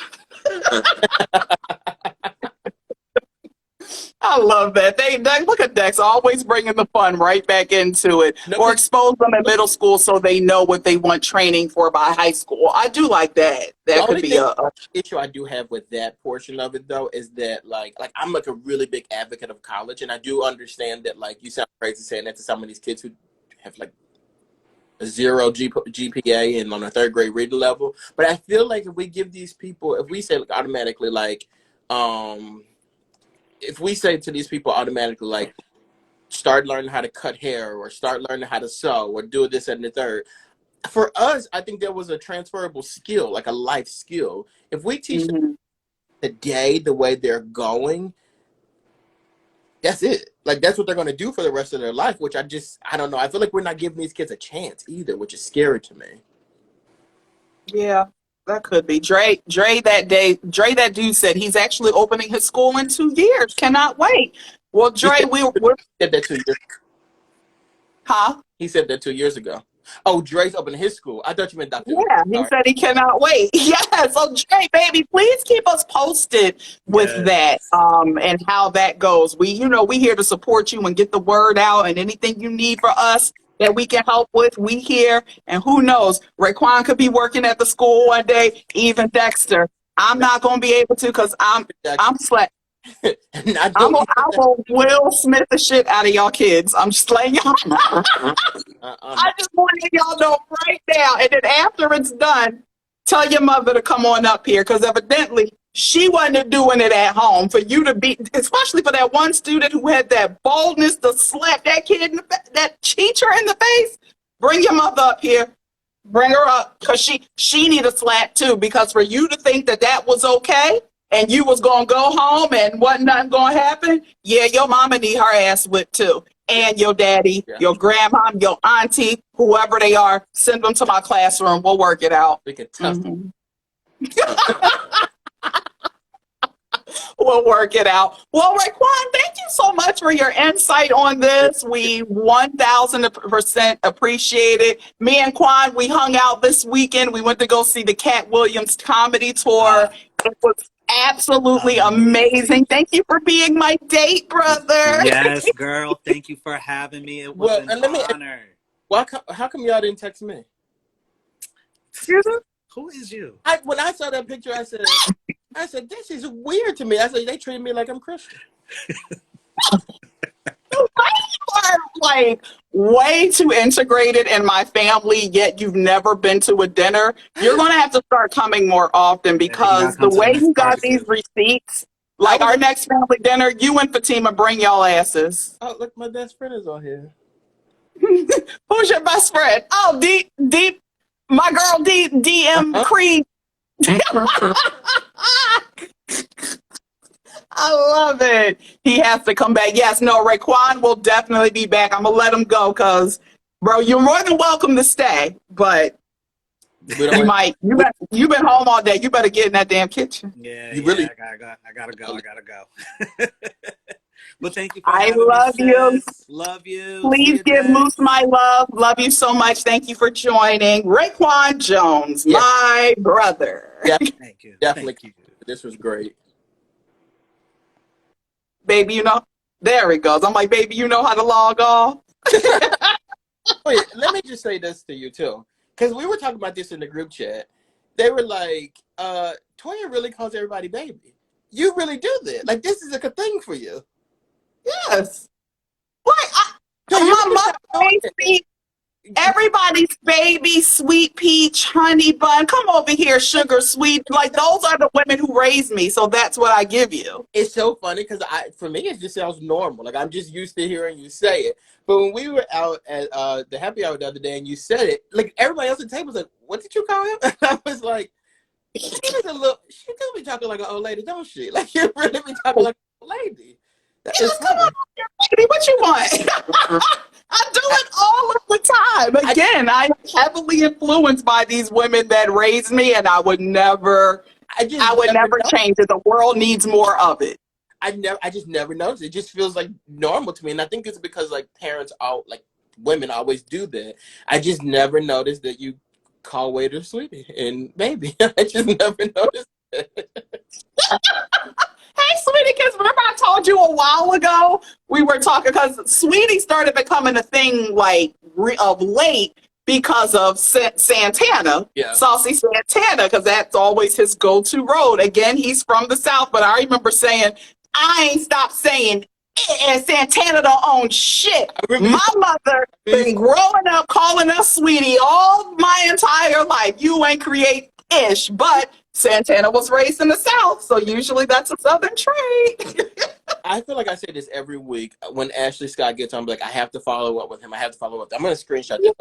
I love that. They look at Dex, always bringing the fun right back into it, No, or but expose them in middle school so they know what they want training for by high school. I do like that. the That could only be issue I do have with that portion of it though is that like I'm like a really big advocate of college, and I do understand that like you sound crazy saying that to some of these kids who have like a zero GPA and on a third grade reading level. But I feel like if we give these people, if we say like automatically like, if we say to these people automatically like, start learning how to cut hair or start learning how to sew or do this and the third. For us, I think there was a transferable skill, like a life skill. If we teach them today the way they're going, that's it. Like that's what they're going to do for the rest of their life, which I don't know. I feel like we're not giving these kids a chance either, which is scary to me. Yeah, that could be. Dre that dude said he's actually opening his school in 2 years. Cannot wait. Well, He Dre, said, we're he said that 2 years. huh? He said that 2 years ago. Oh, Dre's opening his school. I thought you meant Dr. Umar. Yeah, he Sorry. said he cannot wait. Yes, so Dre, baby, please keep us posted with that, and how that goes. We here to support you and get the word out, and anything you need for us that we can help with, we here. And who knows, Raekwon could be working at the school one day, even Dexter. I'm not gonna be able to, because I'm slack. Not I doing will Will Smith the shit out of y'all kids. I'm just letting y'all know. I just want to let y'all know right now. And then after it's done, tell your mother to come on up here, because evidently she wasn't doing it at home. For you to be, especially for that one student who had that boldness to slap that kid, that teacher in the face, bring your mother up here. Bring her up because she need a slap too. Because for you to think that that was okay and you was gonna go home and wasn't nothing gonna happen, yeah, your mama need her ass whipped too, and your daddy, Yeah, your grandma, your auntie, whoever they are, send them to my classroom. We'll work it out. we can tough. Mhm. We'll work it out. Well, Raekwon, thank you so much for your insight on this. We 1000% appreciate it. Me and Quan, we hung out this weekend. We went to go see the Cat Williams comedy tour. It was absolutely amazing. Thank you for being my date, brother. Yes, girl. Thank you for having me. It was Well, an and let me. honor. How come y'all didn't text me? Who is you? When I saw that picture, I said, this is weird to me. I said, they treat me like I'm Christian. You are like way too integrated in my family, yet you've never been to a dinner. You're going to have to start coming more often Yeah, you gotta because the come to the way next you got these barbecue. receipts, like our next family dinner, you and Fatima bring y'all asses. Oh, look, my best friend is on here. Who's your best friend? Oh, Deep, my girl DM Creed. I love it. He has to come back. Yes, no, Raekwon will definitely be back. I'm gonna let him go because, bro, you're more than welcome to stay, but you've been home all day. You better get in that damn kitchen. Yeah, You really? I gotta go. But thank you for I having me, love you. sis. Love you. See Please you give Moose next. my love. Love you so much. Thank you for joining. Raekwon Jones, Yeah, my brother. yeah, Thank you. definitely. Thank you. This was great. Baby, there he goes. I'm like, baby, you know how to log off? Wait, let me just say this to you too, because we were talking about this in the group chat. They were like, Toya really calls everybody baby. You really do that. Like, this is a good thing for you. Yes. Like, Because you my really mother stop doing raised me. Everybody's baby, sweet peach, honey bun. Come over here, sugar sweet. Like, those are the women who raised me. So that's what I give you. It's so funny because for me, it just sounds normal. Like, I'm just used to hearing you say it. But when we were out at the happy hour the other day and you said it, like, everybody else at the table was like, what did you call him? And I was like, she do be talking like an old lady, don't she? Like, you really be talking like an old lady. That is Yes, come on, funny. baby. What you want? I do it all of the time. Again, I'm heavily influenced by these women that raised me, and I would never I just never know. change it. The world needs more of it. I just never noticed. It just feels like normal to me, and I think it's because like parents all like women always do that. I just never noticed that you call waiter sweetie and baby. I just never noticed that. Hey, sweetie, because remember I told you a while ago we were talking because sweetie started becoming a thing like of late because of Santana, Yeah. Saucy Santana, because that's always his go-to road. Again, he's from the South, but I remember saying, I ain't stopped saying and Santana don't own shit. My mother been growing up calling us sweetie all my entire life. You ain't create ish, but Santana was raised in the South, so usually that's a Southern trait. I feel like I say this every week when Ashley Scott gets on. I'm like, I have to follow up with him. I have to follow up. I'm gonna screenshot this.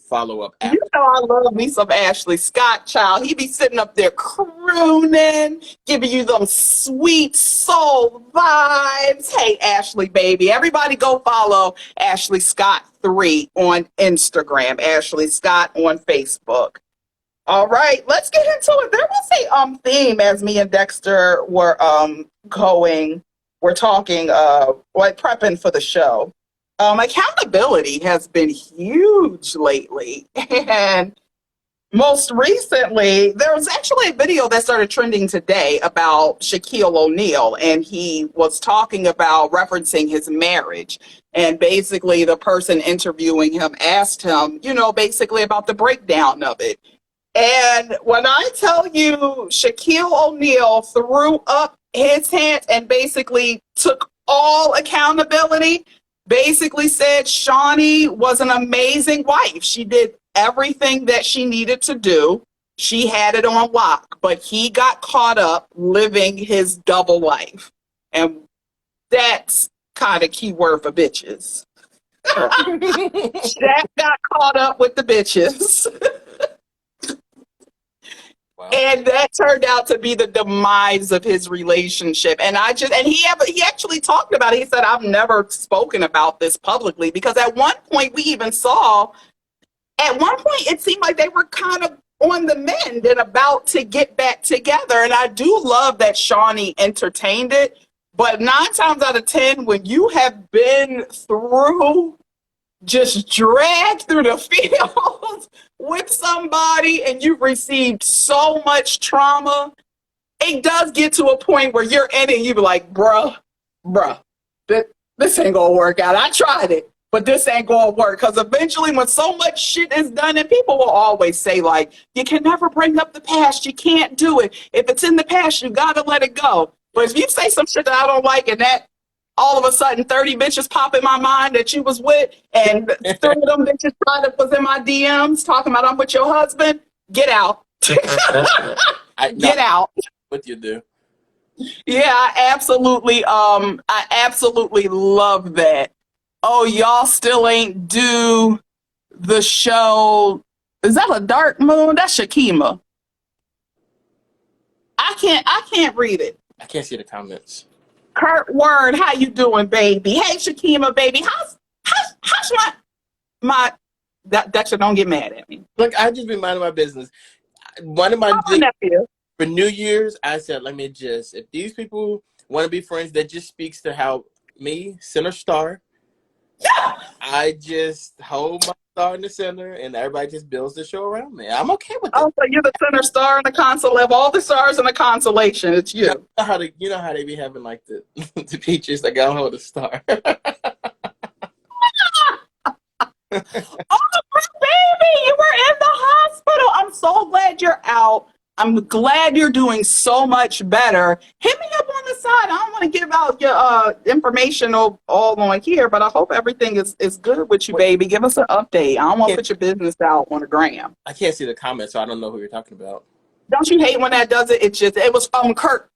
Follow up You after. know I love me some Ashley Scott, child. He be sitting up there crooning, giving you them sweet soul vibes. Hey, Ashley, baby. Everybody go follow Ashley Scott 3 on Instagram, Ashley Scott on Facebook. All right, let's get into it. There was a theme as me and Dexter were we're talking like prepping for the show. Accountability has been huge lately. And most recently, there was actually a video that started trending today about Shaquille O'Neal, and he was talking about referencing his marriage. And basically, the person interviewing him asked him, basically about the breakdown of it. And when I tell you Shaquille O'Neal threw up his hands and basically took all accountability, basically said Shawnee was an amazing wife. She did everything that she needed to do. She had it on lock, but he got caught up living his double life. And that's kind of key word for bitches. Shaq got caught up with the bitches. Wow. And that turned out to be the demise of his relationship. And he actually talked about it. He said, I've never spoken about this publicly because at one point it seemed like they were kind of on the mend and about to get back together. And I do love that Shawnee entertained it. But 9 times out of 10, when you have been through just dragged through the field with somebody and you've received so much trauma, it does get to a point where you're in it and you be like, bruh, this ain't gonna work out. I tried it, but this ain't gonna work. Because eventually when so much shit is done, and people will always say, like, you can never bring up the past. You can't do it. If it's in the past, you gotta let it go. But if you say some shit that I don't like and that all of a sudden 30 bitches pop in my mind that you was with, and 3 of them bitches was in my DMs talking about I'm with your husband, get out. Get out. What you do? Yeah, I absolutely love that. Oh, y'all still ain't do the show. Is that a dark moon? That's Shakima. I can't read it. I can't see the comments. Kurt Word, how you doing, baby? Hey, Shakima, baby. How's my that you don't get mad at me. Look, I just been minding my business. One of my nephew. For New Year's, I said, let me just, if these people want to be friends, that just speaks to how me, center star, I just hold my star in the center and everybody just builds the show around me. I'm okay with that. Oh, so you're the center star in the console of all the stars in the consolation. It's you. You know how they be having like the the teachers that got hold of the star. Oh, baby, you were in the hospital. I'm so glad you're out. I'm glad you're doing so much better. Hit me up on the side. I don't want to give out your information all on here, but I hope everything is good with you, baby. Give us an update. I don't want to put your business out on the gram. I can't see the comments, so I don't know who you're talking about. Don't you hate when that does it? It was Kurt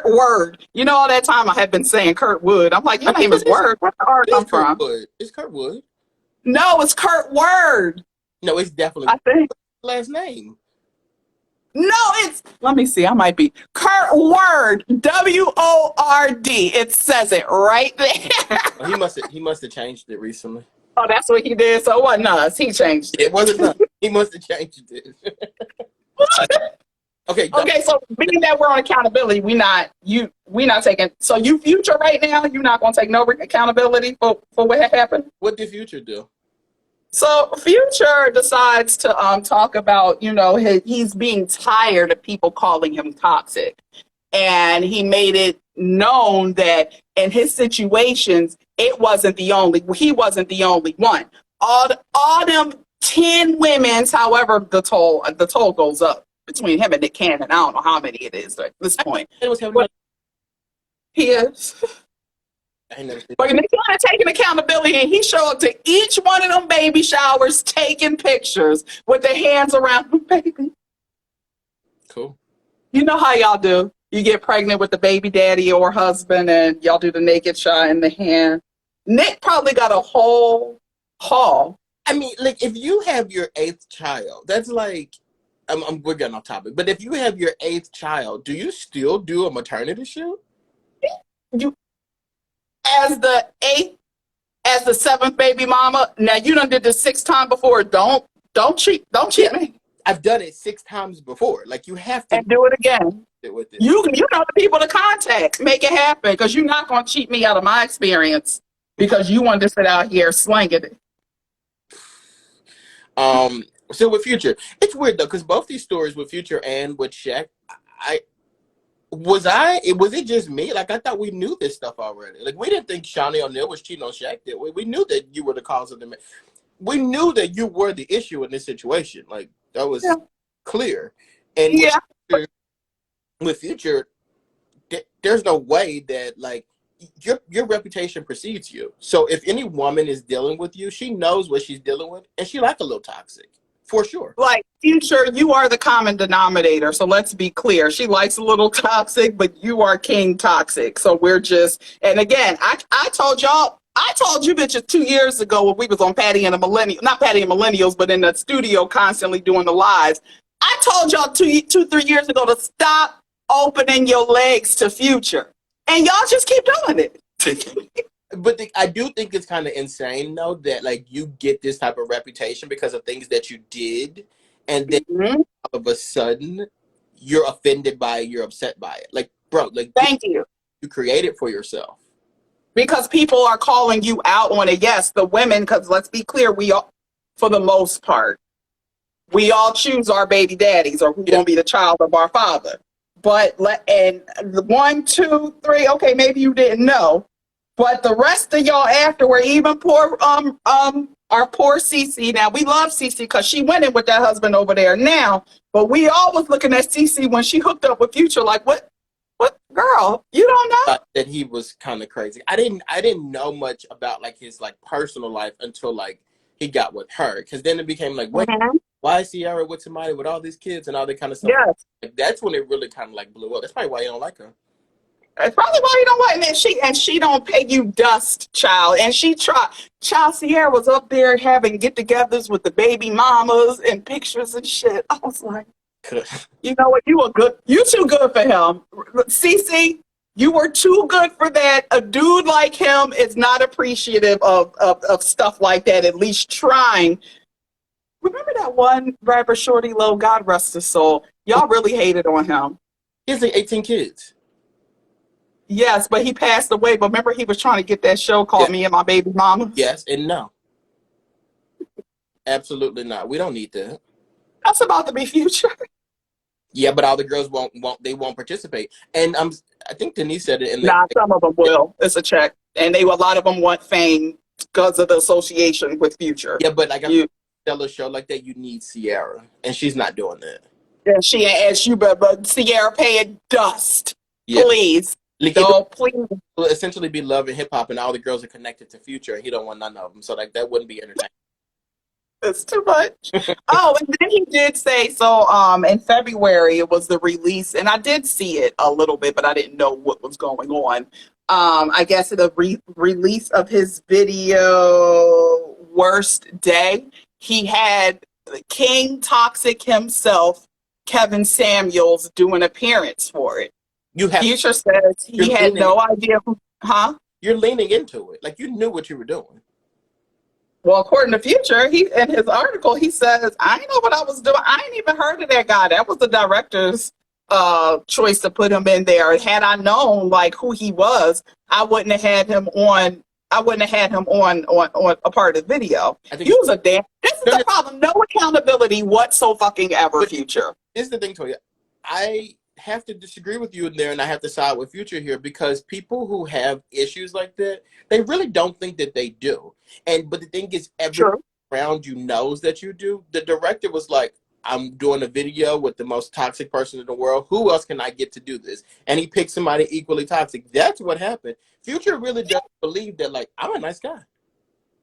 Word. You know, all that time I had been saying Kurt Wood. I'm like, your name is Word. Where the R come from? It's Kurt Wood. No, it's Kurt Word. No, it's definitely I think last name. No, let me see. I might be Kurt Word, WORD. It says it right there. Oh, he must have changed it recently. Oh, that's what he did. So it wasn't us. He changed it. It wasn't us. He must have changed it. Okay. Okay. So being that we're on accountability, we not taking. So you Future right now, you're not gonna take no accountability for what happened. What did Future do? So Future decides to talk about, he's being tired of people calling him toxic. And he made it known that in his situations, he wasn't the only one. All them 10 women's, however, the toll goes up between him and Nick Cannon. I don't know how many it is at this point. He is. But Nick Cannon taking accountability, and he showed up to each one of them baby showers taking pictures with their hands around the baby. Cool. You know how y'all do. You get pregnant with the baby daddy or husband, and y'all do the naked shot in the hand. Nick probably got a whole haul. I mean, like, if you have your 8th child, that's like, we're getting off topic, but if you have your 8th child, do you still do a maternity shoot? As the 7th baby mama. Now you done did this 6 times before. Don't cheat me. I've done it 6 times before. Like, you have to do it again. With it. You know the people to contact. Make it happen, because you're not going to cheat me out of my experience because you wanted to sit out here slinging it. So with Future, it's weird though, because both these stories with Future and with Shaq, was it just me? Like, I thought we knew this stuff already. Like, we didn't think Shawnee O'Neal was cheating on Shaq, did we? We knew that you were the cause of the. We knew that you were the issue in this situation. Like, that was clear. And with Future, there's no way that, like, your reputation precedes you. So if any woman is dealing with you, she knows what she's dealing with, and she like a little toxic. For sure. Like, Future, you are the common denominator. So let's be clear. She likes a little toxic, but you are king toxic. So we're just, and again, I told y'all I told you bitches 2 years ago when we was on Patty and the Millennials, not Patty and Millennials, but in the studio constantly doing the lives. I told y'all 3 years ago to stop opening your legs to Future. And y'all just keep doing it. But I do think it's kind of insane though that like you get this type of reputation because of things that you did, and then Mhm. all of a sudden you're offended by it, you're upset by it. Like, bro, like Thank you. you create it for yourself. Because people are calling you out on it. Yes, the women, because let's be clear, we all, for the most part, we all choose our baby daddies or who's Yeah. going to be the child of our father. But and the 1, 2, 3, okay, maybe you didn't know, but the rest of y'all afterward, even poor our poor Cece. Now we love Cece because she went in with that husband over there now, but we all was looking at Cece when she hooked up with Future, like what girl? You don't know? That he was kind of crazy. I didn't know much about like his like personal life until like he got with her, because then it became like, wait, Mhm. why is Sierra with somebody with all these kids and all that kind of stuff? Yes. Like, that's when it really kind of like blew up. That's probably why you don't like her. That's probably why you don't like it. And she don't pay you dust, child. And she tried. Child Sierra was up there having get-togethers with the baby mamas and pictures and shit. I was like, you know what? You too good for him. Cece, you were too good for that. A dude like him is not appreciative of stuff like that, at least trying. Remember that one rapper, Shorty Low, God rest his soul? Y'all really hated on him. He has like 18 kids. Yes, but he passed away. But remember, he was trying to get that show called Yeah. Me and My Baby Mama? Yes and no. Absolutely not. We don't need that. That's about to be Future. Yeah, but all the girls won't participate. And I think Denise said it in the Nah, some of them will. It's a check. And a lot of them want fame because of the association with Future. yeah, but like I You, tell a show like that, you need Sierra, and she's not doing that. and she ain't asked you, but Sierra paying dust. Yeah, Please. like, Don't, please. it will essentially be love and hip hop, and all the girls are connected to Future, and he don't want none of them. So like that wouldn't be entertaining. It's too much. Oh, and then he did say so. In February, it was the release, and I did see it a little bit, but I didn't know what was going on. I guess the release of his video "Worst Day," he had King Toxic himself, Kevin Samuels, do an appearance for it. You have Future says he You're had leaning- no idea who, huh? you're leaning into it, like you knew what you were doing. Well, according to Future, he in his article he says, "I didn't know what I was doing. I ain't even heard of that guy. That was the director's choice to put him in there. Had I known like who he was, I wouldn't have had him on. I wouldn't have had him on a part of the video. I think He was a damn. This is the problem. No accountability whatsoever. But- Future. Here's the thing, Toya. I have to disagree with you in there, and I have to side with Future here, because people who have issues like that, they really don't think that they do. But the thing is, everyone around you knows that you do. The director was like, I'm doing a video with the most toxic person in the world. Who else can I get to do this? And he picked somebody equally toxic. That's what happened. Future really does believe that, like, I'm a nice guy.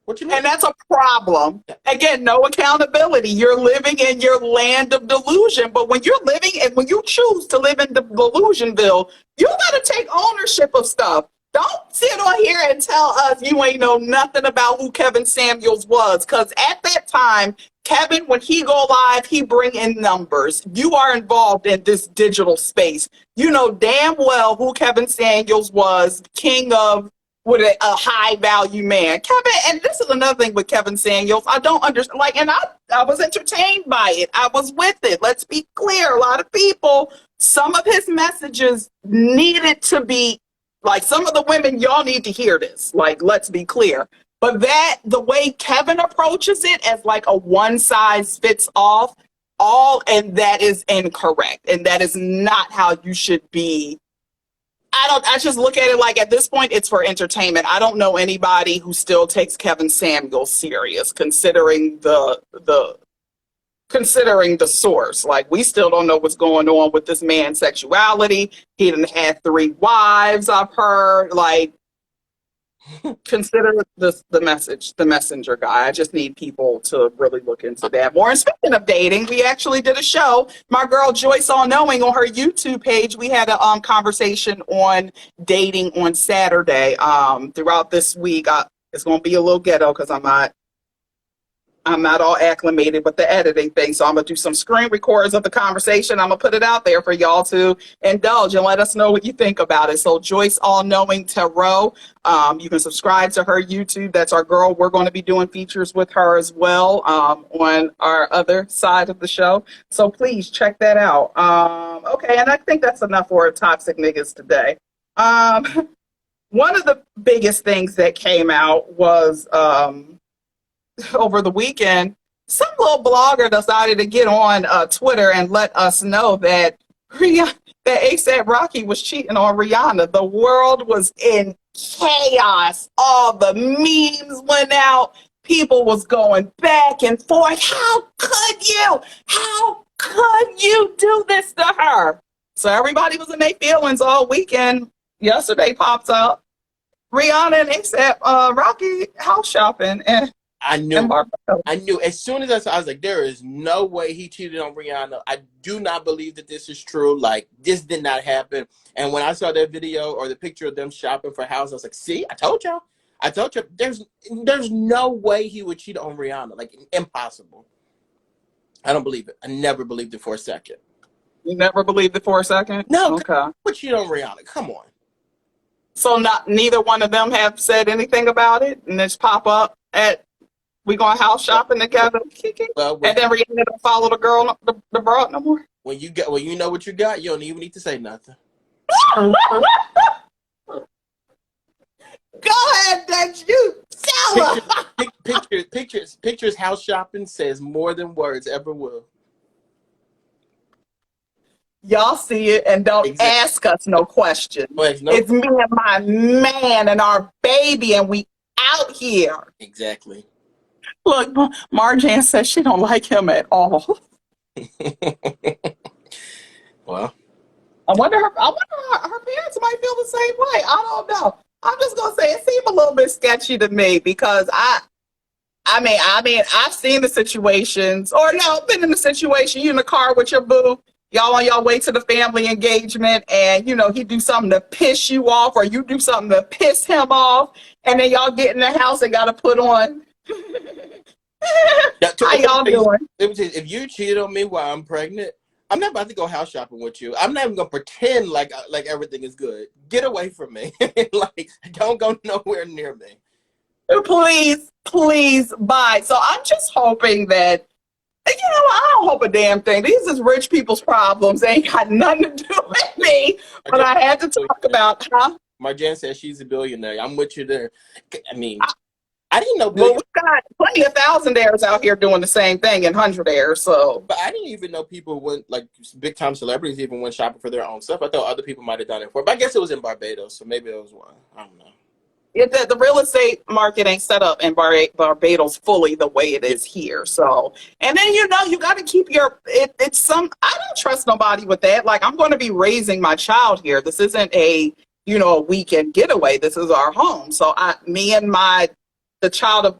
What you mean? And that's a problem. Again, no accountability. You're living in your land of delusion. But when you're living and when you choose to live in the Delusionville, you got to take ownership of stuff. Don't sit on here and tell us you ain't know nothing about who Kevin Samuels was. Because at that time, Kevin, when he go live, he bring in numbers. You are involved in this digital space. You know damn well who Kevin Samuels was, king of with a high value man. Kevin, and this is another thing with Kevin Samuels. I don't understand. Like, and I was entertained by it. I was with it. Let's be clear. A lot of people, some of his messages needed to be like, some of the women, y'all need to hear this. Like, let's be clear. But the way Kevin approaches it as like a one size fits all, and that is incorrect. And that is not how you should be. I just look at it like at this point, it's for entertainment. I don't know anybody who still takes Kevin Samuels serious, considering the source. Like, we still don't know what's going on with this man's sexuality. He done had 3 wives, I've heard. Like, consider the messenger guy. I just need people to really look into that more. And speaking of dating, we actually did a show. My girl Joyce All Knowing, on her YouTube page, we had a conversation on dating on Saturday. Throughout this week, It's going to be a little ghetto because I'm not all acclimated with the editing thing. So I'm going to do some screen records of the conversation. I'm going to put it out there for y'all to indulge and let us know what you think about it. So Joyce All Knowing Tarot, you can subscribe to her YouTube. That's our girl. We're going to be doing features with her as well on our other side of the show. So please check that out. Okay, and I think that's enough for Toxic Niggas today. One of the biggest things that came out was over the weekend, some little blogger decided to get on Twitter and let us know that that ASAP Rocky was cheating on Rihanna. The world was in chaos. All the memes went out. People was going back and forth. How could you? How could you do this to her? So everybody was in their feelings all weekend. Yesterday pops up. Rihanna and ASAP Rocky house shopping and I knew. As soon as I saw, I was like, there is no way he cheated on Rihanna. I do not believe that this is true. Like, this did not happen. And when I saw that video or the picture of them shopping for a house, I was like, see, I told y'all. There's no way he would cheat on Rihanna. Like, impossible. I don't believe it. I never believed it for a second. You never believed it for a second? No, okay. But cheat on Rihanna. Come on. So neither one of them have said anything about it, and just pop up at we going house shopping together, Well, and then Rihanna don't follow the girl, the broad no more. When you know what you got, you don't even need to say nothing. Go ahead, Dutch. You tell her. Pictures. House shopping says more than words ever will. Y'all see it and don't ask us no questions. It's me and my man and our baby, and we out here. Exactly. Look, Marjan says she don't like him at all. Well, I wonder her parents might feel the same way. I don't know. I'm just gonna say it seemed a little bit sketchy to me because I mean, I've seen the situations, or no, been in the situation. You in the car with your boo, y'all on your way to the family engagement, and he do something to piss you off, or you do something to piss him off, and then y'all get in the house and gotta put on. How y'all doing? If you cheated on me while I'm pregnant, I'm not about to go house shopping with you. I'm not even gonna pretend like everything is good. Get away from me. Like, don't go nowhere near me. Please, bye. So I'm just hoping that, I don't hope a damn thing. These is rich people's problems. They ain't got nothing to do with me. But I had to talk about, Marjan says she's a billionaire. I'm with you there. I mean, I didn't know. Well, we got plenty of thousandaires out here doing the same thing and hundredaires. So, but I didn't even know people went, like, big time celebrities even went shopping for their own stuff. I thought other people might have done it for. But I guess it was in Barbados, so maybe it was one. I don't know. The real estate market ain't set up in Barbados fully the way it is here. So, and then you got to keep I don't trust nobody with that. Like, I'm going to be raising my child here. This isn't a weekend getaway. This is our home. So me and the child of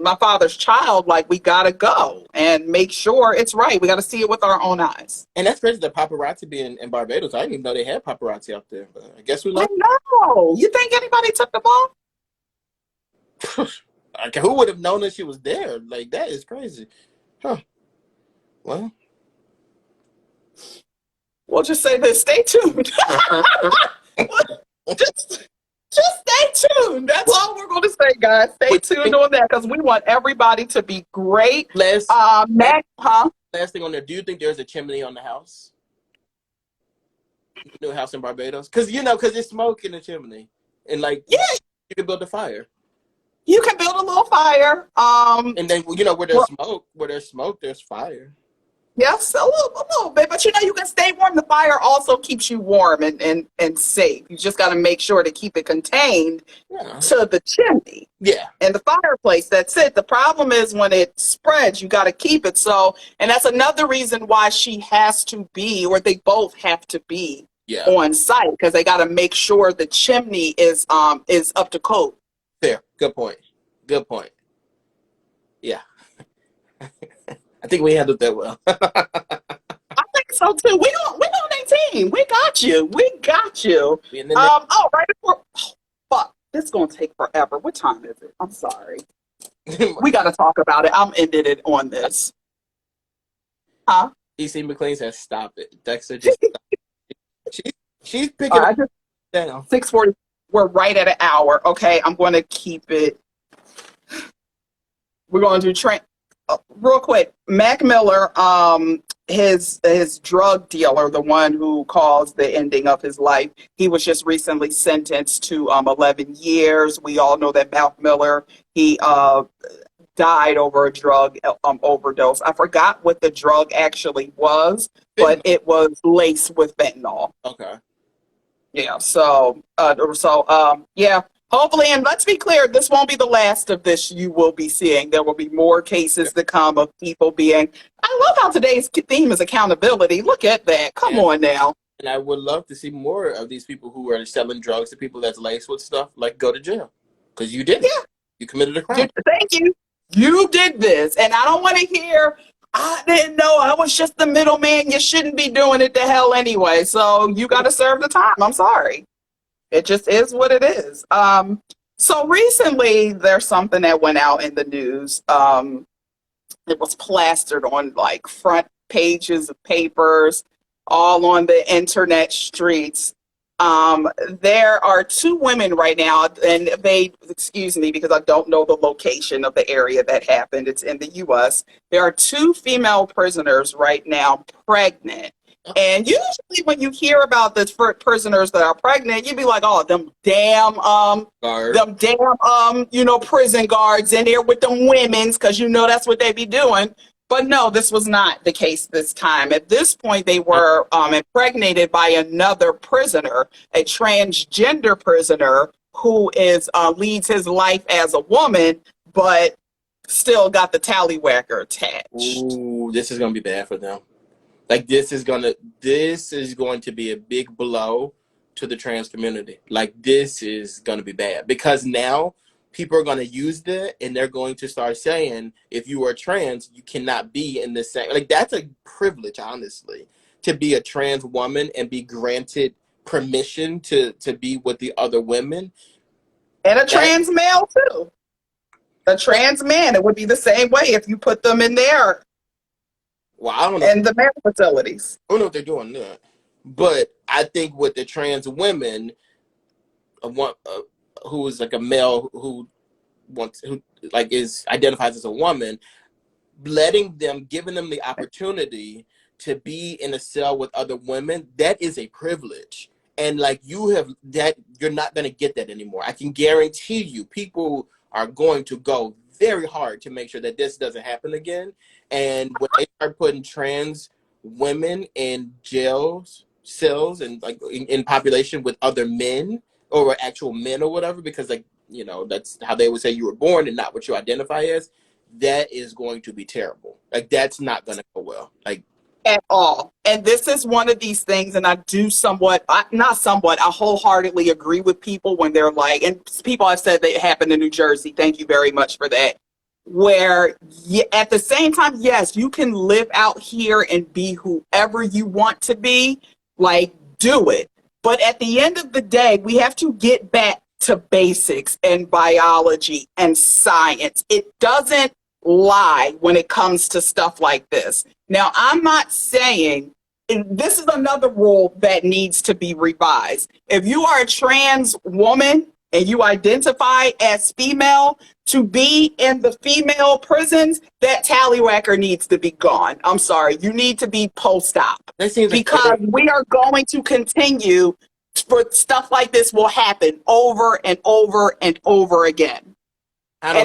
my father's child, like, we got to go and make sure it's right. We got to see it with our own eyes. And that's crazy, the paparazzi being in Barbados. I didn't even know they had paparazzi out there. But I guess we I know. You think anybody took them off? Who would have known that she was there? Like, that is crazy. Huh. Well, we'll just say this. Stay tuned. Just stay tuned. That's all we're going to say, guys. Stay tuned on that because we want everybody to be great. Last thing on there. Do you think there's a chimney on the house? New house in Barbados? Because there's smoke in the chimney, and you can build a fire. You can build a little fire. And then where there's smoke, there's fire. Yes, a little bit, but you can stay warm. The fire also keeps you warm and safe. You just got to make sure to keep it contained to the chimney. Yeah. And the fireplace, that's it. The problem is when it spreads, you got to keep it. So, and that's another reason why she has to be, or they both have to be on site, because they got to make sure the chimney is up to code. Fair. Good point. Yeah. I think we handled that well. I think so too. We on 18. We got you. Right before. Oh, fuck. This is gonna take forever. What time is it? I'm sorry. We got to talk about it. I'm ending it on this. Huh? EC McLean says, "Stop it." Dexter just she's she's All picking up right, I just down. 6:40. We're right at an hour. Okay, I'm going to keep it. We're going to do train real quick. Mac Miller, his drug dealer, the one who caused the ending of his life, he was just recently sentenced to 11 years. We all know that Mac Miller, he died over a drug overdose. I forgot what the drug actually was, but it was laced with fentanyl. Okay. Yeah. Yeah. Hopefully, and let's be clear, this won't be the last of this you will be seeing. There will be more cases to come of people being. I love how today's theme is accountability. Look at that. Come on now. And I would love to see more of these people who are selling drugs to people that's laced with stuff, like go to jail. Because you did it. Yeah. You committed a crime. Thank you. You did this. And I don't want to hear, I didn't know. I was just the middleman. You shouldn't be doing it to hell anyway. So you got to serve the time. I'm sorry. It just is what it is. So recently, there's something that went out in the news. It was plastered on like front pages of papers, all on the internet streets. There are two women right now, and they, excuse me, because I don't know the location of the area that happened. It's in the U.S. There are two female prisoners right now pregnant. And usually when you hear about the prisoners that are pregnant, you'd be like, oh, prison guards in there with them women's, because that's what they be doing. But no, this was not the case this time. At this point, they were impregnated by another prisoner, a transgender prisoner who leads his life as a woman, but still got the tallywhacker attached. Ooh, this is gonna be bad for them. Like this is going to be a big blow to the trans community. Like this is going to be bad because now people are going to use that and they're going to start saying, if you are trans, you cannot be in the same. Like that's a privilege, honestly, to be a trans woman and be granted permission to be with the other women. And a trans male too. A trans man, it would be the same way if you put them in there. Well, I don't know. And the male facilities. I don't know if they're doing that, but I think with the trans women, who is like a male who identifies as a woman, giving them the opportunity to be in a cell with other women, that is a privilege. And like you're not going to get that anymore. I can guarantee you, people are going to go very hard to make sure that this doesn't happen again. And when they start putting trans women in cells, and like in population with other men or actual men or whatever, because that's how they would say you were born and not what you identify as, that is going to be terrible. Like that's not going to go well. Like at all. And this is one of these things, and I wholeheartedly agree with people when they're like, and people have said that it happened in New Jersey. Thank you very much for that. Where at the same time, yes, you can live out here and be whoever you want to be, like do it. But at the end of the day, we have to get back to basics and biology and science. It doesn't lie when it comes to stuff like this. Now, I'm not saying, and this is another rule that needs to be revised. If you are a trans woman and you identify as female, to be in the female prisons, that tallywhacker needs to be gone. I'm sorry, you need to be post-op. Because we are going to continue for stuff like this will happen over and over and over again. And I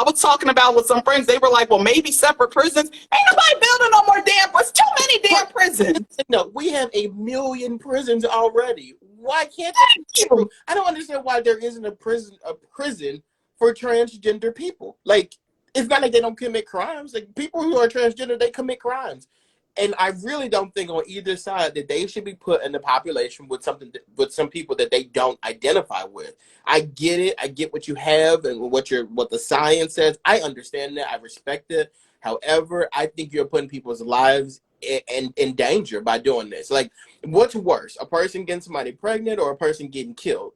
was talking about with some friends, they were like, well, maybe separate prisons. Ain't nobody building no more damn prisons. Too many damn prisons. No, we have 1 million prisons already. Why can't they? I don't understand why there isn't a prison for transgender people. Like, it's not like they don't commit crimes. Like, people who are transgender, they commit crimes. And I really don't think on either side that they should be put in the population with some people that they don't identify with. I get it. I get what you have and what the science says. I understand that. I respect it. However, I think you're putting people's lives in danger by doing this. Like, what's worse, a person getting somebody pregnant or a person getting killed?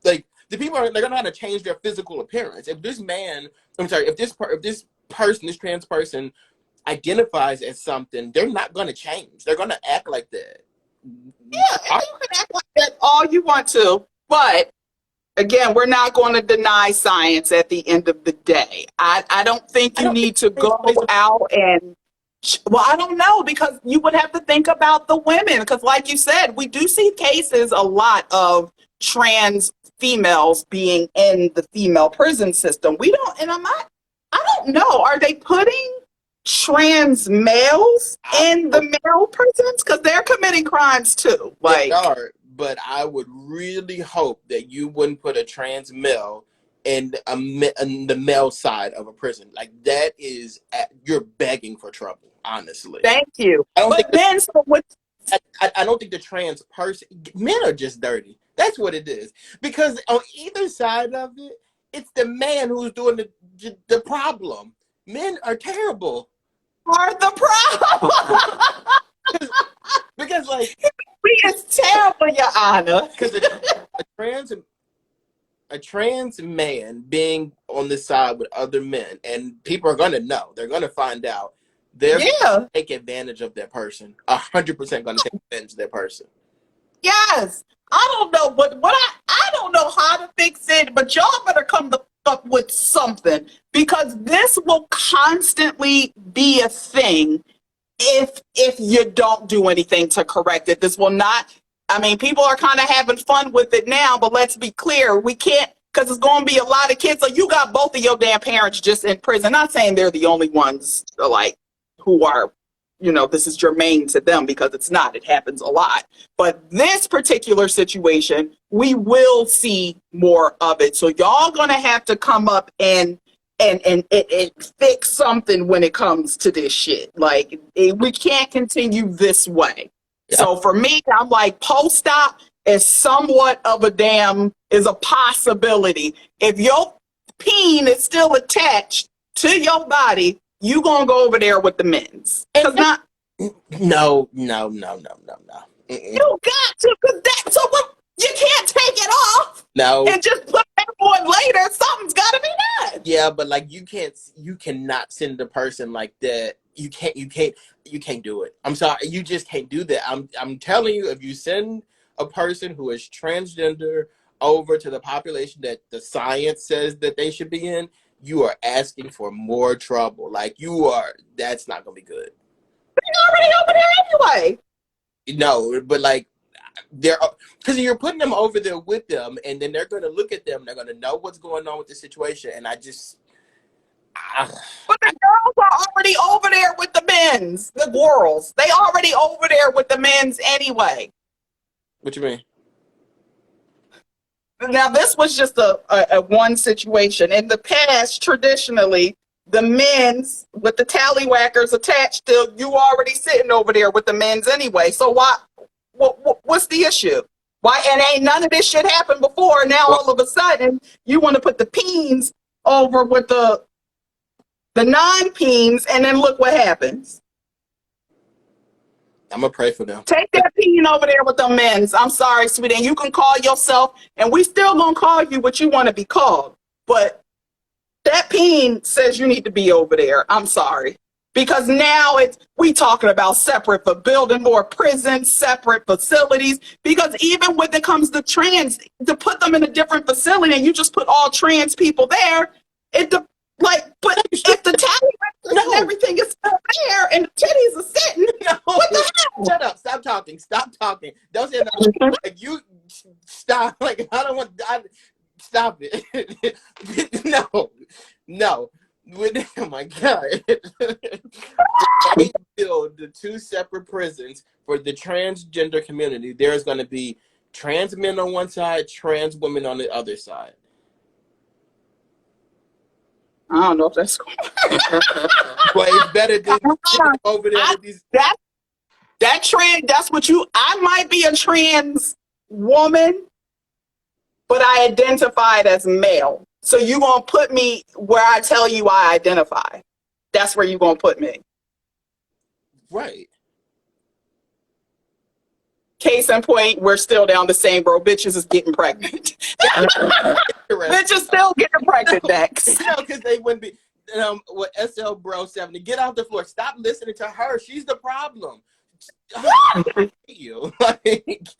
Like, the people are they're gonna have to change their physical appearance. If this man, I'm sorry, if this person, this trans person identifies as something, they're not gonna change. They're gonna act like that. Yeah, and you can act like that all you want to, but again, we're not going to deny science at the end of the day. I don't think I you don't think need to trans go plays a out and, well, I don't know, because you would have to think about the women. Because, like you said, we do see cases a lot of trans females being in the female prison system. We don't, and I don't know, are they putting trans males I in the male prisons? Because they're committing crimes too. They Like, are, but I would really hope that you wouldn't put a trans male in the male side of a prison. Like that is, you're begging for trouble. Honestly, thank you. I don't think But then, so what? I don't think the trans person, men are just dirty. That's what it is. Because on either side of it, it's the man who's doing the problem. Men are terrible. Are the problem? Because like, It's terrible, Your Honor. because a trans man being on the side with other men, and people are gonna know. They're gonna find out. They're gonna Yeah. take advantage of that person. 100% gonna take advantage of that person. Yes. I don't know what I don't know how to fix it, but y'all better up with something, because this will constantly be a thing if you don't do anything to correct it. This will not, I mean, people are kind of having fun with it now, but let's be clear, we can't, because it's going to be a lot of kids. So you got both of your damn parents just in prison. Not saying they're the only ones, like, who are, this is germane to them, because it's not. It happens a lot. But this particular situation, we will see more of it. So y'all gonna have to come up and fix something when it comes to this shit. Like, we can't continue this way. Yeah. So for me, I'm like, post-op is somewhat of is a possibility. If your peen is still attached to your body, you gonna go over there with the men's. Cause not No. you got to, cause so what, you can't take it off No. and just put it on later. Something's gotta be done. Yeah, but like you cannot send a person like that. You can't do it. I'm sorry, you just can't do that. I'm telling you, if you send a person who is transgender over to the population that the science says that they should be in, you are asking for more trouble. Like that's not gonna be good. They're already over there anyway. No, but like because you're putting them over there with them, and then they're gonna look at them. They're gonna know what's going on with the situation, and But the girls are already over there with the men's. The girls, they already over there with the men's anyway. What you mean? Now, this was just a one situation. In the past, traditionally, the men's with the tallywhackers attached to you already sitting over there with the men's anyway. So what's the issue? Why? And ain't none of this shit happened before. Now all of a sudden you want to put the peens over with the non-peens, and then look what happens. I'm gonna pray for them. Take that peen over there with the men's. I'm sorry, sweetie. And you can call yourself, and we still gonna call you what you want to be called. But that peen says you need to be over there. I'm sorry. Because now we talking about separate for building more prisons, separate facilities. Because even when it comes to trans, to put them in a different facility and you just put all trans people there, but if the tally and everything is still there and the titties are sitting, what the hell? Shut up! Stop talking! Don't say nothing. Like you stop. Like I don't want. Stop it! No. Oh my God! We build the two separate prisons for the transgender community. There's going to be trans men on one side, trans women on the other side. I don't know if that's cool. But it's better than over there with these. That trans, that's what I might be a trans woman, but I identified as male. So you gonna put me where I tell you I identify. That's where you gonna put me. Right. Case in point, we're still down the same road. Bitches is getting pregnant. Bitches still getting pregnant, Dex. No, because they wouldn't be. With SL Bro 70, get off the floor. Stop listening to her. She's the problem. You like,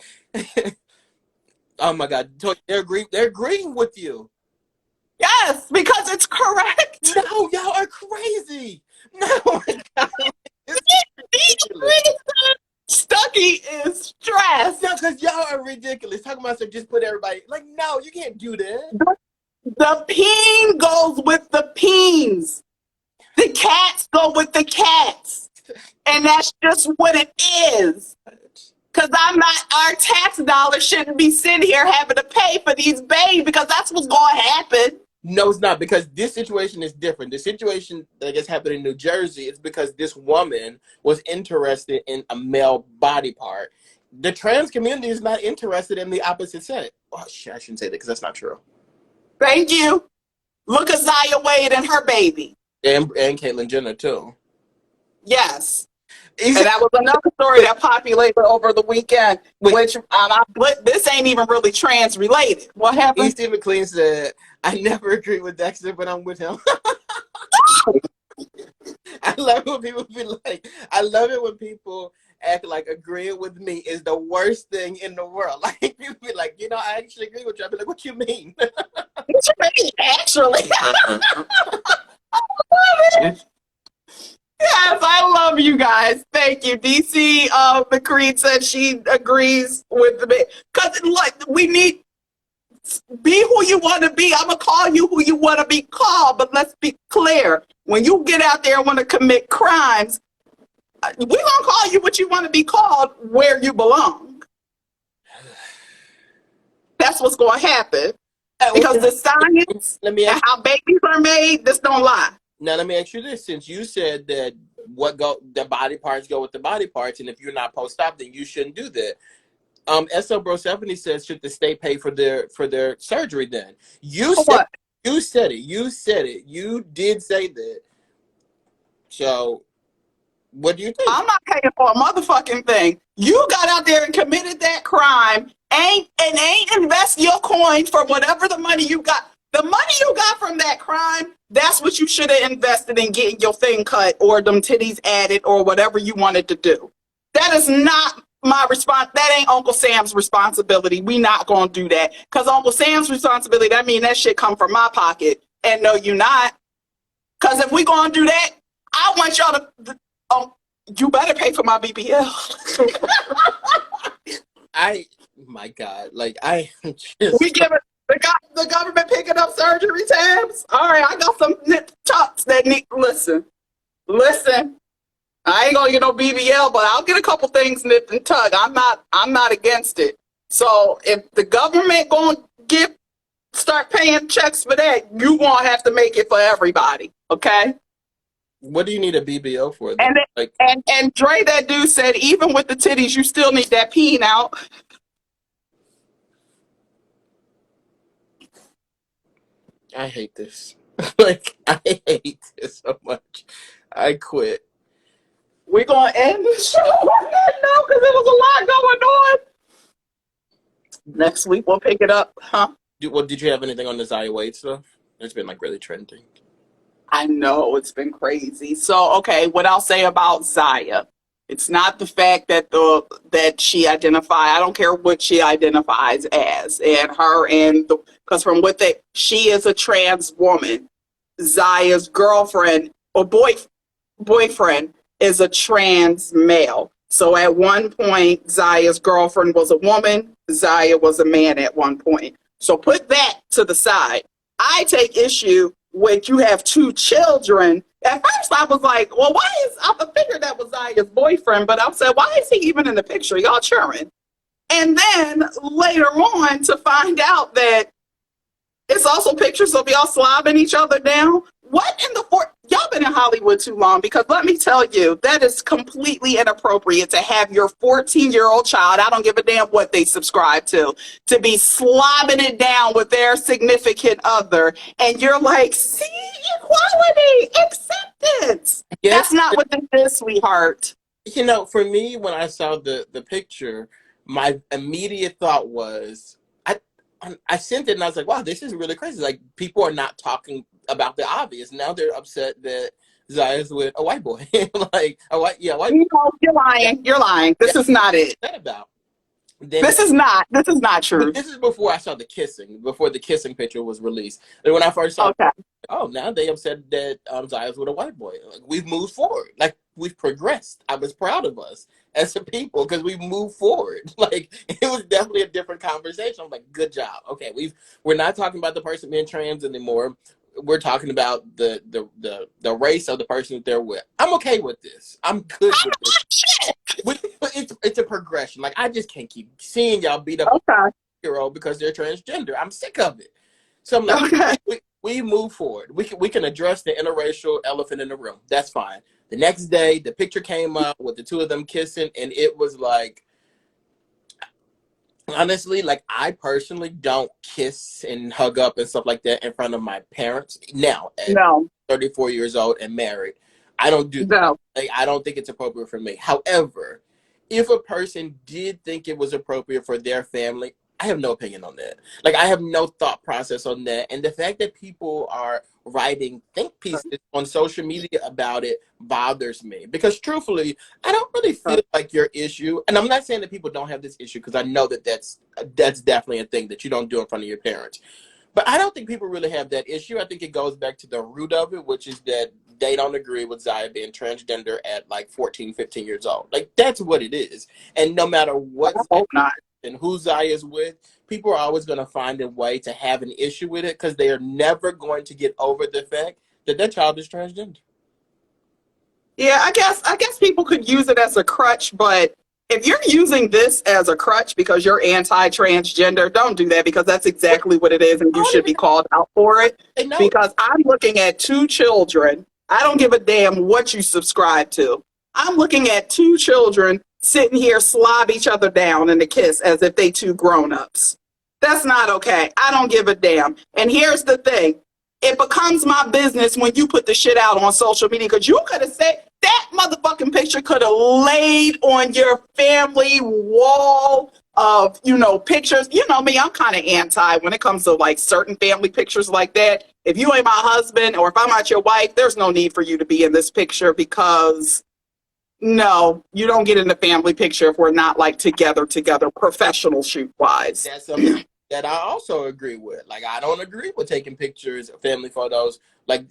oh my God, they're agreeing with you. Yes, because it's correct. No, y'all are crazy. No, my God. Stucky is stressed. No, because y'all are ridiculous. Talking about some just put everybody like, no, you can't do that. The peen goes with the peens. The cats go with the cats. And that's just what it is. Because our tax dollars shouldn't be sitting here having to pay for these babies because that's what's going to happen. No, it's not, because this situation is different. The situation that just happened in New Jersey is because this woman was interested in a male body part. The trans community is not interested in the opposite sex. Oh, shit, I shouldn't say that because that's not true. Thank you. Look at Zaya Wade and her baby. And Caitlyn Jenner, too. Yes. And that was another story that populated over the weekend, which this ain't even really trans related. What happened? Steve McLean said, I never agree with Dexter, but I'm with him. I love when people be like, I love it when people act like agreeing with me is the worst thing in the world. Like, people be like, I actually agree with you. I be like, what you mean? What you mean, actually? Yes, I love you guys. Thank you. DC McCreed said she agrees with me. Because, we need be who you want to be. I'm going to call you who you want to be called. But let's be clear. When you get out there and want to commit crimes, we're going to call you what you want to be called where you belong. That's what's going to happen. Because the science and how babies are made, this don't lie. Now, let me ask you this. Since you said that the body parts go with the body parts, and if you're not post-op, then you shouldn't do that. SL Bro 70 says, should the state pay for their surgery then? You said it. You did say that. So, what do you think? I'm not paying for a motherfucking thing. You got out there and committed that crime, ain't invest your coin for whatever the money you got. The money you got from that crime, that's what you should have invested in getting your thing cut or them titties added or whatever you wanted to do. That is not my response. That ain't Uncle Sam's responsibility. We not going to do that. Because Uncle Sam's responsibility, that mean that shit come from my pocket. And no, you not. Because if we going to do that, I want y'all to, you better pay for my BBL. My God, like, I just... We give it. The government picking up surgery tabs. All right, I got some nip tucks that need. Listen. I ain't gonna get no BBL, but I'll get a couple things nipped and tucked. I'm not against it. So if the government gonna start paying checks for that, you gonna have to make it for everybody. Okay. What do you need a BBL for? And and Dre, that dude said, even with the titties, you still need that peen out. I hate this. Like, I hate this so much. I quit. We're going to end the show on that note because there was a lot going on. Next week, we'll pick it up, huh? Did you have anything on the Zaya Wade stuff? It's been, like, really trending. I know, it's been crazy. So, okay, what I'll say about Zaya. It's not the fact that she I don't care what she identifies as, because she is a trans woman. Zaya's girlfriend or boyfriend is a trans male. So at one point, Zaya's girlfriend was a woman. Zaya was a man at one point. So put that to the side. I take issue when you have two children. At first, I was like, well, I figured that was Zaya's boyfriend, but I said, why is he even in the picture? Y'all cheering. And then later on to find out that it's also pictures of y'all slobbing each other down. What in the y'all been in Hollywood too long, because let me tell you, that is completely inappropriate to have your 14-year-old child, I don't give a damn what they subscribe to be slobbing it down with their significant other. And you're like, see, equality, acceptance. Yes. That's not what this is, sweetheart. For me, when I saw the picture, my immediate thought was, I sent it and I was like, wow, this is really crazy. Like, people are not talking about the obvious. Now they're upset that Zaya's with a white boy. Like, white boy. No, you're That, lying. You're lying. This that's is not it. what I'm upset about. Then This is not. This is not but true. this is before I saw the kissing, before the kissing picture was released. And when I first saw Okay. oh, now they upset that Zaya's with a white boy. Like, we've moved forward. Like, we've progressed. I was proud of us as a people because we moved forward. Like, it was definitely a different conversation. I'm like, good job. Okay, we're not talking about the person being trans anymore. We're talking about the race of the person that they're with. I'm okay with this. I'm good with this. But it's a progression. Like, I just can't keep seeing y'all beat up Okay. a hero because they're transgender. I'm sick of it. So I'm like, Okay. we move forward. We can address the interracial elephant in the room. That's fine. The next day, the picture came up with the two of them kissing, and it was like, honestly, like, I personally don't kiss and hug up and stuff like that in front of my parents. Now, at No. 34 years old and married, I don't do that. No. Like, I don't think it's appropriate for me. However, if a person did think it was appropriate for their family, I have no opinion on that. Like, I have no thought process on that. And the fact that people are writing think pieces on social media about it bothers me. Because truthfully, I don't really feel like your issue, and I'm not saying that people don't have this issue, because I know that that's definitely a thing that you don't do in front of your parents. But I don't think people really have that issue. I think it goes back to the root of it, which is that they don't agree with Zaya being transgender at like 14, 15 years old. Like, that's what it is. And no matter what I hope not. and who Zaya is with, people are always going to find a way to have an issue with it because they are never going to get over the fact that their child is transgender. Yeah, I guess people could use it as a crutch, but if you're using this as a crutch because you're anti-transgender, don't do that, because that's exactly what it is, and I you don't should even be called out for it. they know. Because I'm looking at two children. I don't give a damn what you subscribe to. I'm looking at two children sitting here slob each other down in a kiss as if they two grown-ups. That's not okay. I don't give a damn. And here's the thing. It becomes my business when you put the shit out on social media, because you could have said that motherfucking picture could have laid on your family wall of, pictures. You know me, I'm kind of anti when it comes to like certain family pictures like that. If you ain't my husband, or if I'm not your wife, there's no need for you to be in this picture, because no, you don't get in the family picture if we're not like together, professional shoot wise. That's something that I also agree with. Like, I don't agree with taking pictures, family photos, like,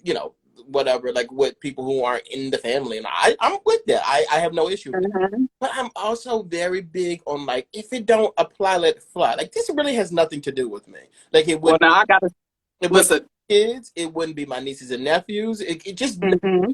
whatever, like with people who aren't in the family. And I'm with that. I have no issue with that. Mm-hmm. But I'm also very big on, like, if it don't apply, let it fly. Like, this really has nothing to do with me. Like, Well, now I gotta it wouldn't listen. be kids, it wouldn't be my nieces and nephews. It just, Mm-hmm.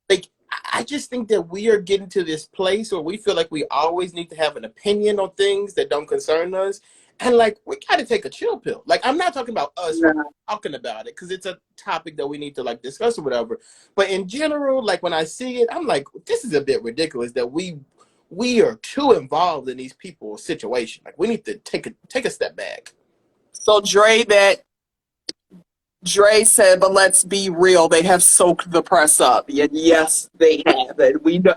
like, I just think that we are getting to this place where we feel like we always need to have an opinion on things that don't concern us. And, like, we got to take a chill pill. Like, I'm not talking about us talking about it, because it's a topic that we need to, like, discuss or whatever. But in general, like, when I see it, I'm like, this is a bit ridiculous that we are too involved in these people's situation. Like, we need to take a step back. So Dre said, but let's be real, they have soaked the press up. And yes, they have. And we know.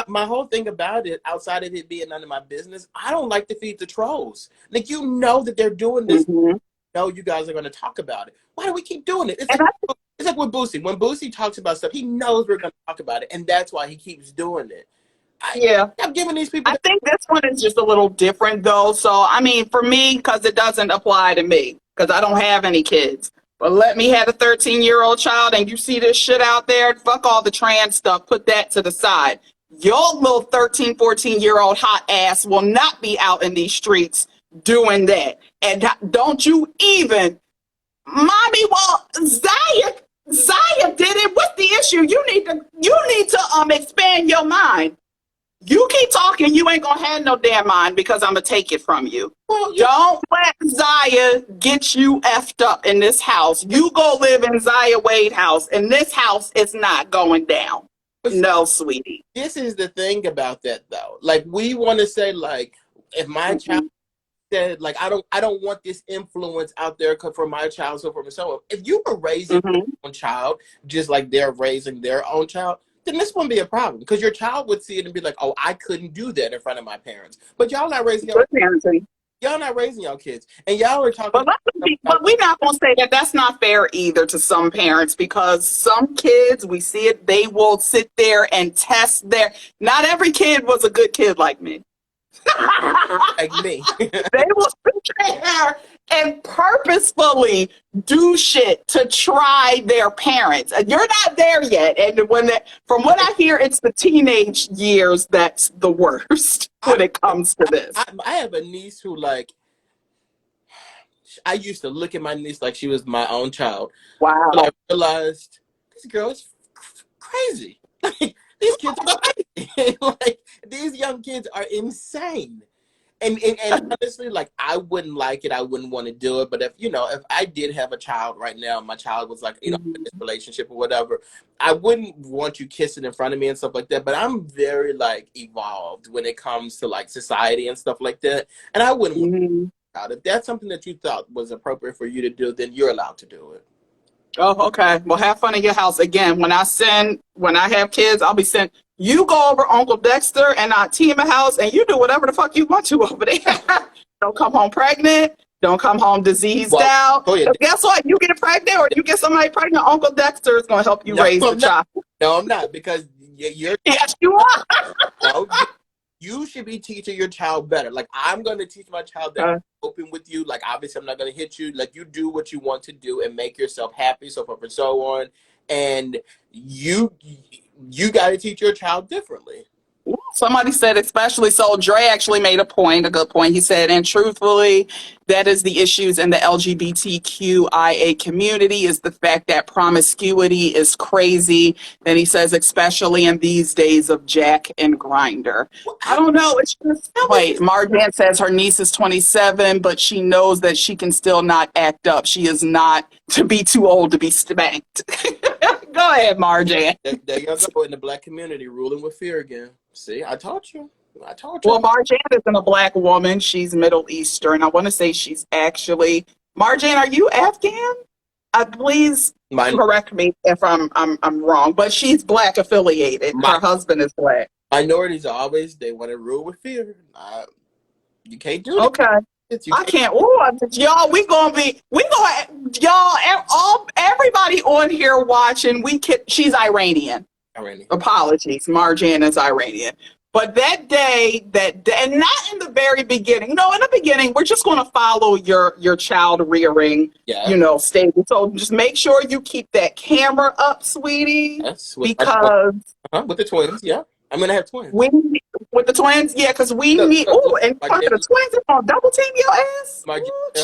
My whole thing about it, outside of it being none of my business, I don't like to feed the trolls. Like, that they're doing this. Mm-hmm. Know you guys are going to talk about it. Why do we keep doing it? And It's like with Boosie. When Boosie talks about stuff, he knows we're going to talk about it, and that's why he keeps doing it. I'm giving these people. I think this one is just a little different, though. So, I mean, for me, because it doesn't apply to me, because I don't have any kids. But let me have a 13-year-old child, and you see this shit out there, fuck all the trans stuff, put that to the side. Your little 13, 14-year-old hot ass will not be out in these streets doing that. And don't you even, mommy, well, Zaya did it. What's the issue? You need to expand your mind. You keep talking, you ain't gonna have no damn mind, because I'm gonna take it from you. Well, Don't let Zaya get you effed up in this house. You go live in Zaya Wade house, and this house is not going down. No, sweetie. this is the thing about that, though. Like, we want to say, like, if my child said, like, I don't want this influence out there for my child, so forth and so on. If you were raising your own child just like they're raising their own child, then this wouldn't be a problem because your child would see it and be like, "Oh, I couldn't do that in front of my parents." But y'all not raising Good parenting. y'all not raising y'all kids, and y'all are talking. But we're not going to say that that's not fair either to some parents, because some kids, we see it, they will sit there and test their. Not every kid was a good kid like me. Like me. They will sit there and purposefully do shit to try their parents. And you're not there yet. And from what I hear, it's the teenage years that's the worst when it comes to this. I have a niece who, like, I used to look at my niece like she was my own child. Wow. But I realized this girl is crazy. These kids are crazy. Like, these young kids are insane. And honestly, like, I wouldn't like it. I wouldn't want to do it. But if I did have a child right now, my child was like, in this relationship or whatever, I wouldn't want you kissing in front of me and stuff like that. But I'm very, like, evolved when it comes to, like, society and stuff like that. And I wouldn't want to. If that's something that you thought was appropriate for you to do, then you're allowed to do it. Oh, okay. Well, have fun in your house. Again, when I have kids, I'll be sent. You go over Uncle Dexter and Aunt Tima's house, and you do whatever the fuck you want to over there. Don't come home pregnant. Don't come home diseased out. Oh, yeah. Guess what? You get pregnant or you get somebody pregnant, Uncle Dexter is going to help you raise the child. No, I'm not, because you're. Yes, you are. No, you should be teaching your child better. Like, I'm going to teach my child that I'm open with you. Like, obviously, I'm not going to hit you. Like, you do what you want to do and make yourself happy, so forth and so on. And you got to teach your child differently. Somebody said, especially so. Dre actually made a good point. He said, and truthfully, that is the issues in the LGBTQIA community, is the fact that promiscuity is crazy. Then he says, especially in these days of Jack and Grinder. I don't know. It's just, wait, Marjan says her niece is 27, but she knows that she can still not act up. She is not to be too old to be spanked. Go ahead, Marjan. There you go, in the Black community, ruling with fear again. See, I taught you. Well, Marjan isn't a Black woman. She's Middle Eastern. I want to say she's actually. Marjan, are you Afghan? Please correct me if I'm wrong, but she's Black affiliated. Her husband is Black. Minorities always, they want to rule with fear. You can't do it. Okay. I can't. Oh, y'all, everybody on here watching, she's Iranian. Apologies, Marjan is Iranian. But that day, and not in the very beginning. No, in the beginning, we're just going to follow your child rearing, stage. So just make sure you keep that camera up, sweetie. Yes, because with the twins, yeah. I'm going to have twins. With the twins, yeah, because we need. Oh, and part of the twins are going to double team your ass.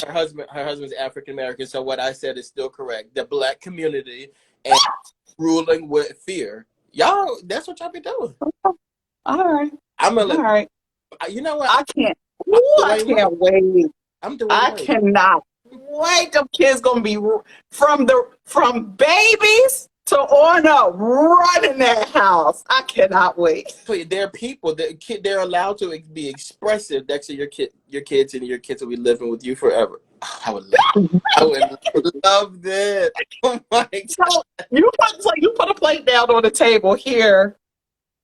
Her husband's African American, so what I said is still correct. The Black community and ruling with fear. Y'all, that's what y'all be doing. All right. All right. You know what? I can't. I can't wait. I cannot wait. Them kids gonna be from babies to on up, running that house. I cannot wait. So there are people that they're allowed to be expressive next to your kids, and your kids will be living with you forever. I would love that. Oh my God. So you put a plate down on the table here,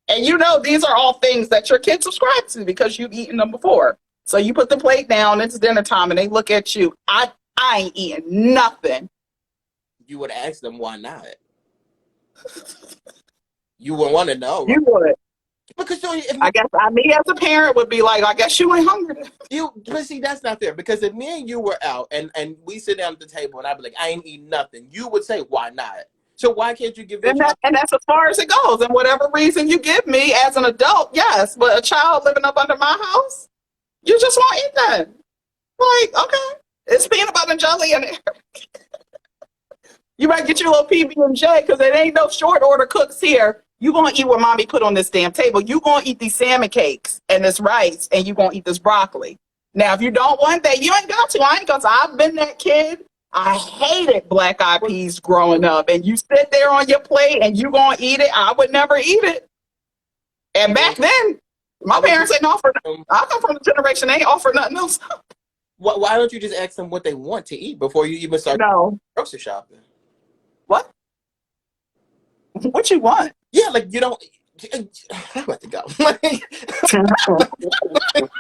and these are all things that your kids subscribe to because you've eaten them before. So you put the plate down, it's dinner time, and they look at you. I ain't eating nothing. You would ask them why not. You would want to know. Right? You would. Because I guess me as a parent would be like, I guess you ain't hungry. But see, that's not fair, because if me and you were out and we sit down at the table and I'd be like, I ain't eating nothing, you would say, why not? So why can't you give your child? And that's as far as it goes. And whatever reason you give me as an adult, yes. But a child living up under my house, you just won't eat that. Like, okay, it's peanut butter and jelly in there. You might get your little PB&J because it ain't no short order cooks here. You gonna eat what mommy put on this damn table. You gonna eat these salmon cakes and this rice, and you gonna eat this broccoli. Now, if you don't want that, you ain't got to. I've been that kid. I hated black eyed peas growing up, and you sit there on your plate and you gonna eat it. I would never eat it. And back then, my parents ain't offered. I come from the generation they ain't offered nothing else. Why don't you just ask them what they want to eat before you even start grocery shopping? What? What you want? Yeah, like you don't. I'm about to go.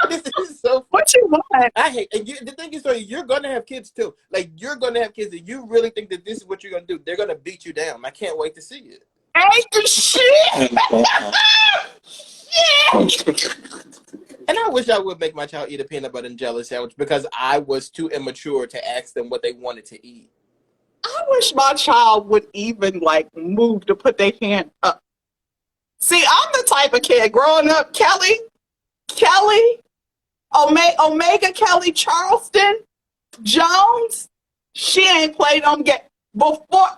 This is so. What you want? I hate. And the thing is, so you're gonna have kids too. Like you're gonna have kids, and you really think that this is what you're gonna do? They're gonna beat you down. I can't wait to see it. Ain't the shit. Shit. And I wish I would make my child eat a peanut butter and jelly sandwich because I was too immature to ask them what they wanted to eat. I wish my child would even like move to put their hand up. See, I'm the type of kid growing up, Kelly, Omega Kelly Charleston, Jones, she ain't played them get before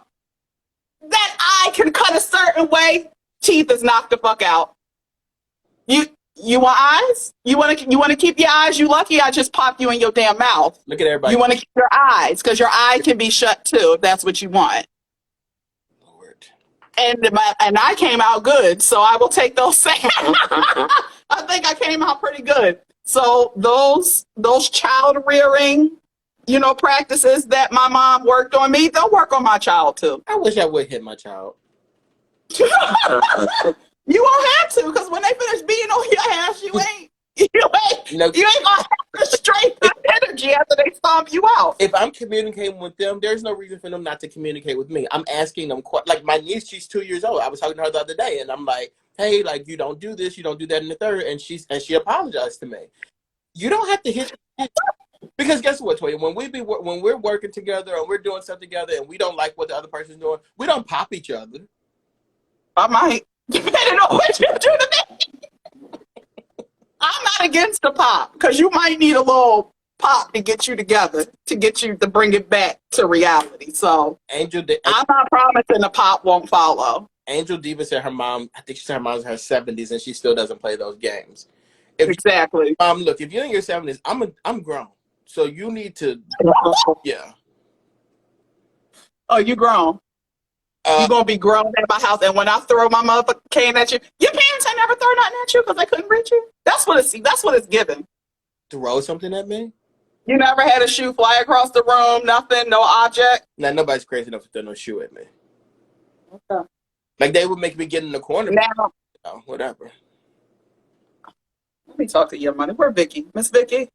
that eye can cut a certain way, teeth is knocked the fuck out. You want eyes? You want to keep your eyes? You lucky I just popped you in your damn mouth. Look at everybody. You want to keep your eyes because your eye can be shut too if that's what you want. Lord. And I came out good, so I will take those. I think I came out pretty good. So those child rearing, practices that my mom worked on me, they'll work on my child too. I wish I would hit my child. You won't have to, because when they finish being on your ass, you ain't No. gonna have the straight up energy after they stomp you out. If I'm communicating with them, there's no reason for them not to communicate with me. I'm asking them, like my niece, she's 2 years old. I was talking to her the other day, and I'm like, hey, like you don't do this, you don't do that in the third, and she apologized to me. You don't have to hit because guess what, Toya? When we're working together and we're doing stuff together, and we don't like what the other person's doing, we don't pop each other. I might, depending on what you do to me. I'm not against the pop, because you might need a little pop to get you together, to bring it back to reality. So I'm not promising the pop won't follow. Angel Diva said her mom, I think she said her mom's in her 70s and she still doesn't play those games. Exactly. Look, if you're in your 70s, I'm grown. So you need to, yeah. Oh, you grown. You're going to be grown at my house, and when I throw my motherfucking cane at you, your parents ain't never throw nothing at you because they couldn't reach you? That's what it's given. Throw something at me? You never had a shoe fly across the room, nothing, no object? Nah, nobody's crazy enough to throw no shoe at me. Okay. Like, they would make me get in the corner. Now, whatever. let me talk to your money. Where Vicky? Miss Vicky?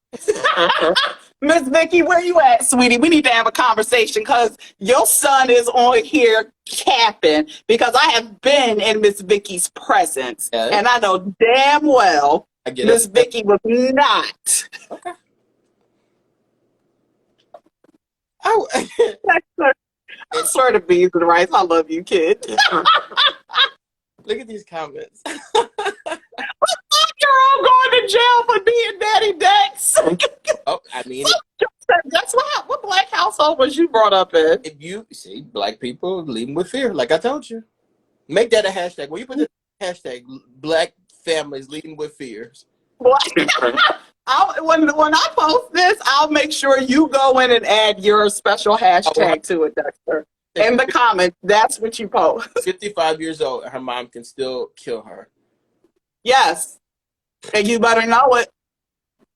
Miss Vicky, where you at, sweetie? We need to have a conversation because your son is on here capping because I have been in Miss Vicky's presence. Yeah. And I know damn well Miss Vicky was not. Okay. I swear to bees and rice, I love you, kid. Look at these comments. You're all going to jail for being Daddy Dex. Oh, I mean, that's what black household was you brought up in? If you see black people leading with fear, like I told you, make that a hashtag. When you put the hashtag, black families leading with fears. When I post this, I'll make sure you go in and add your special hashtag to it, Dexter. In the comments, that's what you post. 55 years old, and her mom can still kill her. Yes. And you better know it.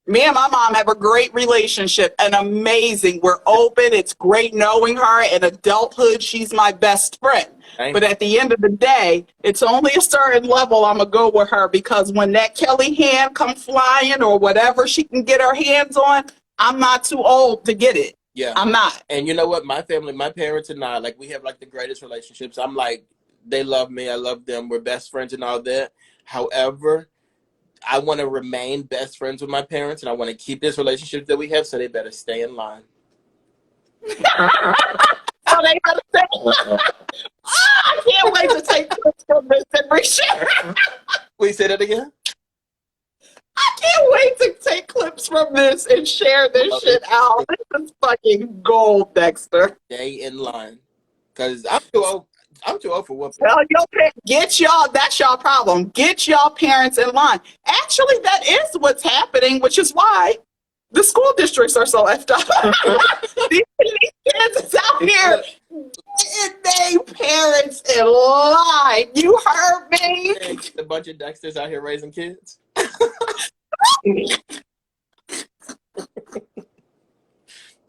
Me and my mom have a great relationship, and amazing. We're open. It's great knowing her. In adulthood, she's my best friend. But at the end of the day, it's only a certain level I'm going to go with her because when that Kelly hand come flying or whatever she can get her hands on, I'm not too old to get it. Yeah. I'm not. And you know what? My family, my parents and I, like, we have, like, the greatest relationships. I'm like, they love me. I love them. We're best friends and all that. However, I want to remain best friends with my parents, and I want to keep this relationship that we have, so they better stay in line. So they better stay in line. I can't wait to take clips from this and reshare. Wait, say that again? I can't wait to take clips from this and share this shit out. This is fucking gold, Dexter. Stay in line. Because I'm too old. I'm too old for whooping. Tell your parents, that's y'all problem. Get y'all parents in line. Actually, that is what's happening, which is why the school districts are so effed up. These kids is out here getting their parents in line. You heard me? A bunch of Dexters out here raising kids.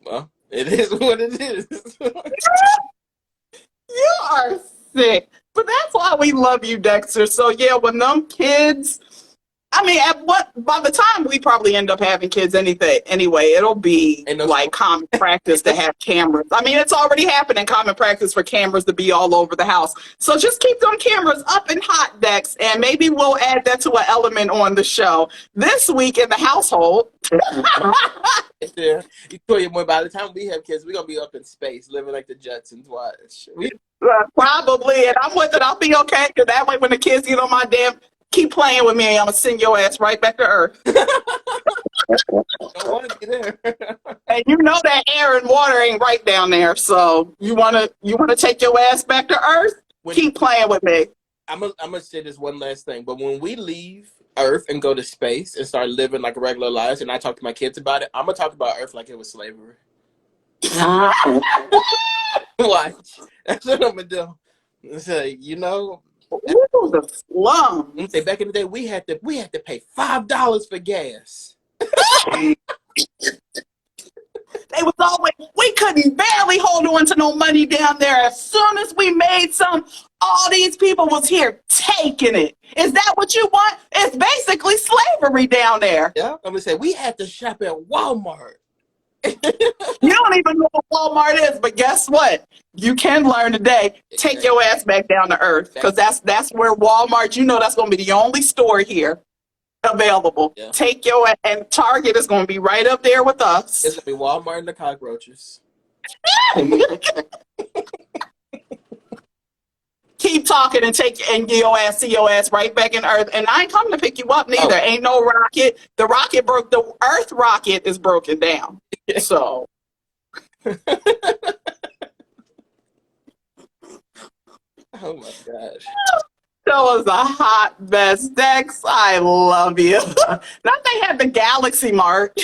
Well, it is what it is. You are sick. But that's why we love you, Dexter. So yeah, when them kids, I mean, by the time we probably end up having kids anyway, it'll be Ain't no like common practice to have cameras. I mean, it's already happening, common practice for cameras to be all over the house. So just keep them cameras up and hot, Dex, and maybe we'll add that to an element on the show. This week in the household. Yeah. You tell you more, by the time we have kids, we're gonna be up in space, living like the Jetsons. Watch. Probably, and I'm with it. I'll be okay, because that way when the kids get on my keep playing with me, I'm gonna send your ass right back to Earth. Don't want to be there. And you know that air and water ain't right down there, so you wanna take your ass back to Earth? Keep playing with me. I'm gonna say this one last thing, but when we leave Earth and go to space and start living like regular lives, and I talk to my kids about it, I'm gonna talk about Earth like it was slavery. Watch. That's what I'm gonna do. Say, you know. Ooh, the slum. Say back in the day, we had to pay $5 for gas. They was always, we couldn't barely hold on to no money down there. As soon as we made some, all these people was here taking it. Is that what you want? It's basically slavery down there. Yeah, I'm gonna say we had to shop at Walmart. You don't even know what Walmart is, but guess what? You can learn today. Take your ass back down to Earth, because that's where Walmart. You know that's going to be the only store here available. Yeah. Take your ass, and Target is going to be right up there with us. It's gonna be Walmart and the cockroaches. Keep talking and see your ass right back in Earth. And I ain't coming to pick you up neither. Oh. Ain't no rocket. The rocket broke. The Earth rocket is broken down. So. Oh my gosh. That was a hot mess, Dex. I love you. Not they had the Galaxy Mart.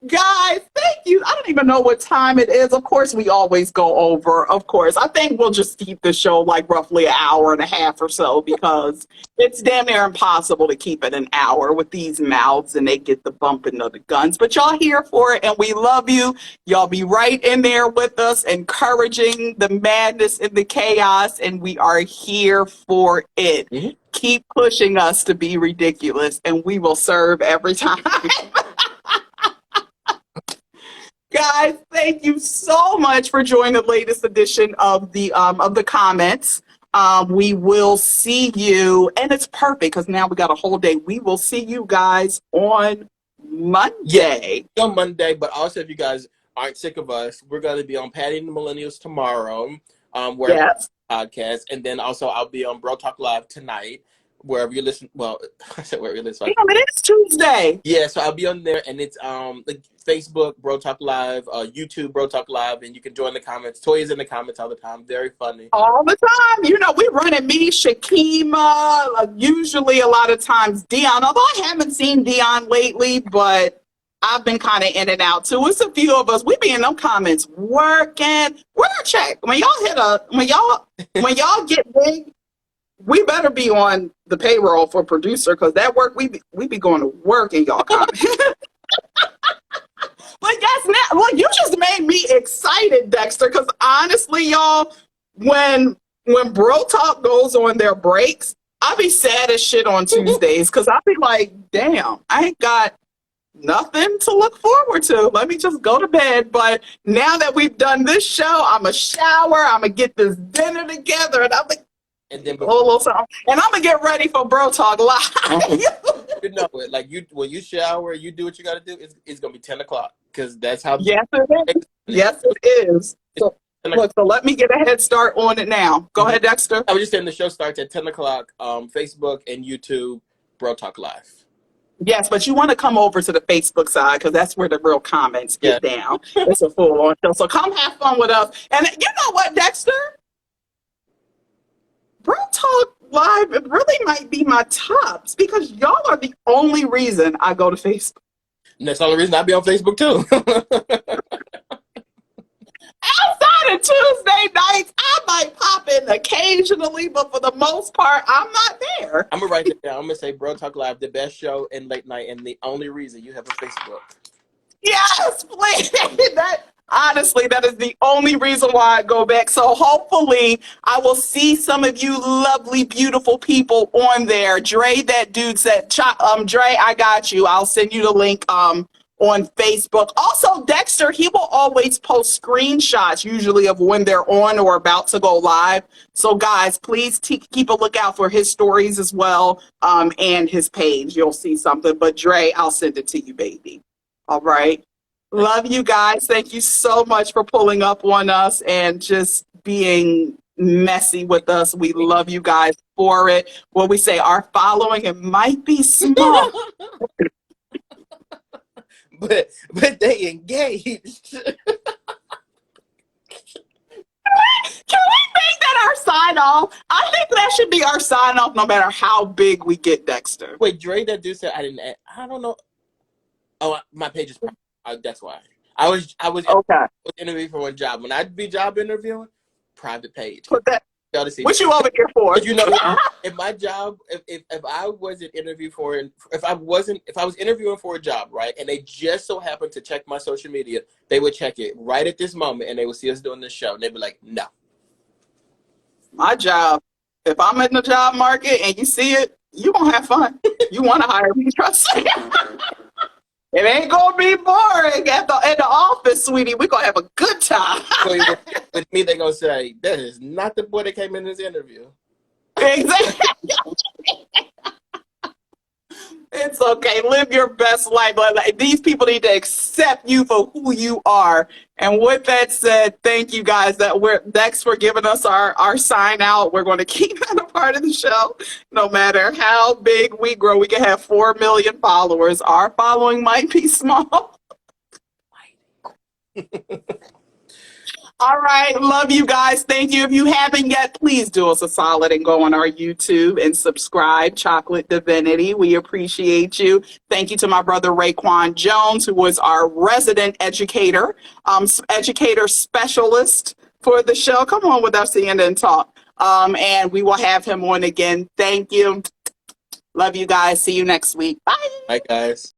Guys, thank you. I don't even know what time it is. Of course, we always go over. Of course, I think we'll just keep the show like roughly an hour and a half or so, because it's damn near impossible to keep it an hour with these mouths and they get the bumping of the guns. But y'all here for it, and we love you. Y'all be right in there with us, encouraging the madness and the chaos, and we are here for it. Mm-hmm. Keep pushing us to be ridiculous, and we will serve every time. Guys, thank you so much for joining the latest edition of the comments. We will see you, and it's perfect because now we got a whole day. We will see you guys on Monday. Yeah, on Monday, but also if you guys aren't sick of us, we're going to be on Patty and the Millennials tomorrow, where Yes. podcast, and then also I'll be on Bro Talk Live tonight, wherever you listen. Well, I said wherever you listen. Damn, it is Tuesday. Yeah, so I'll be on there, and it's like Facebook Bro Talk Live, YouTube Bro Talk Live, and you can join the comments. Toya's in the comments all the time. Very funny. All the time. You know, we run at me, Shakima, usually a lot of times Dion, although I haven't seen Dion lately, but I've been kind of in and out too. It's a few of us. We be in them comments working. We're a check. When y'all get big, we better be on the payroll for producer, because that work we be going to work in y'all comments. But yes, now, well, you just made me excited, Dexter, because honestly, y'all, when Bro Talk goes on their breaks, I be sad as shit on Tuesdays, because I be like, damn, I ain't got nothing to look forward to. Let me just go to bed. But now that we've done this show, I'm a shower, I'm going to get this dinner together, and I'm like, And then and I'm gonna get ready for Bro Talk Live. you know it. Like when you shower, you do what you got to do. It's gonna be 10 o'clock, because that's how. Yes, it is. Yes, it is. So, look, so let me get a head start on it now. Go ahead, Dexter. I was just saying the show starts at 10 o'clock. Facebook and YouTube, Bro Talk Live. Yes, but you want to come over to the Facebook side, because that's where the real comments get down. It's a full-on show. So come have fun with us. And you know what, Dexter? Bro Talk Live, it really might be my tops, because y'all are the only reason I go to Facebook. And that's the only reason I be on Facebook too. Outside of Tuesday nights, I might pop in occasionally, but for the most part, I'm not there. I'm gonna write it down. I'm gonna say Bro Talk Live, the best show in late night, and the only reason you have a Facebook. Yes, please. Honestly, that is the only reason why I go back. So hopefully I will see some of you lovely, beautiful people on there. Dre, that dude said, Dre, I got you. I'll send you the link on Facebook. Also, Dexter, he will always post screenshots usually of when they're on or about to go live. So guys, please keep a lookout for his stories as well, and his page. You'll see something. But Dre, I'll send it to you, baby. All right. Love you guys. Thank you so much for pulling up on us and just being messy with us. We love you guys for it. What we say, our following, it might be small. but they engaged. Can we make that our sign off? I think that should be our sign off no matter how big we get, Dexter. Wait, Dre, that dude said I don't know. Oh, my page is private. That's why. I was Okay. interviewing for one job. When I'd be job interviewing, private page. Put that. Y'all to see. What you over here for? But you know, if my job, if I wasn't interviewing for, if I was interviewing for a job, right, and they just so happened to check my social media, they would check it right at this moment, and they would see us doing this show, and they'd be like, no. My job. If I'm in the job market and you see it, you gonna have fun. You want to hire me, trust me. It ain't gonna be boring at the office, sweetie. We're gonna have a good time. So with me, they're gonna say, that is not the boy that came in this interview. Exactly. It's okay. Live your best life. Like, these people need to accept you for who you are. And with that said, thank you guys. Thanks for giving us our sign out. We're going to keep that a part of the show. No matter how big we grow, we can have 4 million followers. Our following might be small. All right. Love you guys. Thank you. If you haven't yet, please do us a solid and go on our YouTube and subscribe. Chocolate Divinity. We appreciate you. Thank you to my brother Raekwon Jones, who was our resident educator, educator specialist for the show. Come on with us and talk. And we will have him on again. Thank you. Love you guys. See you next week. Bye. Bye, guys.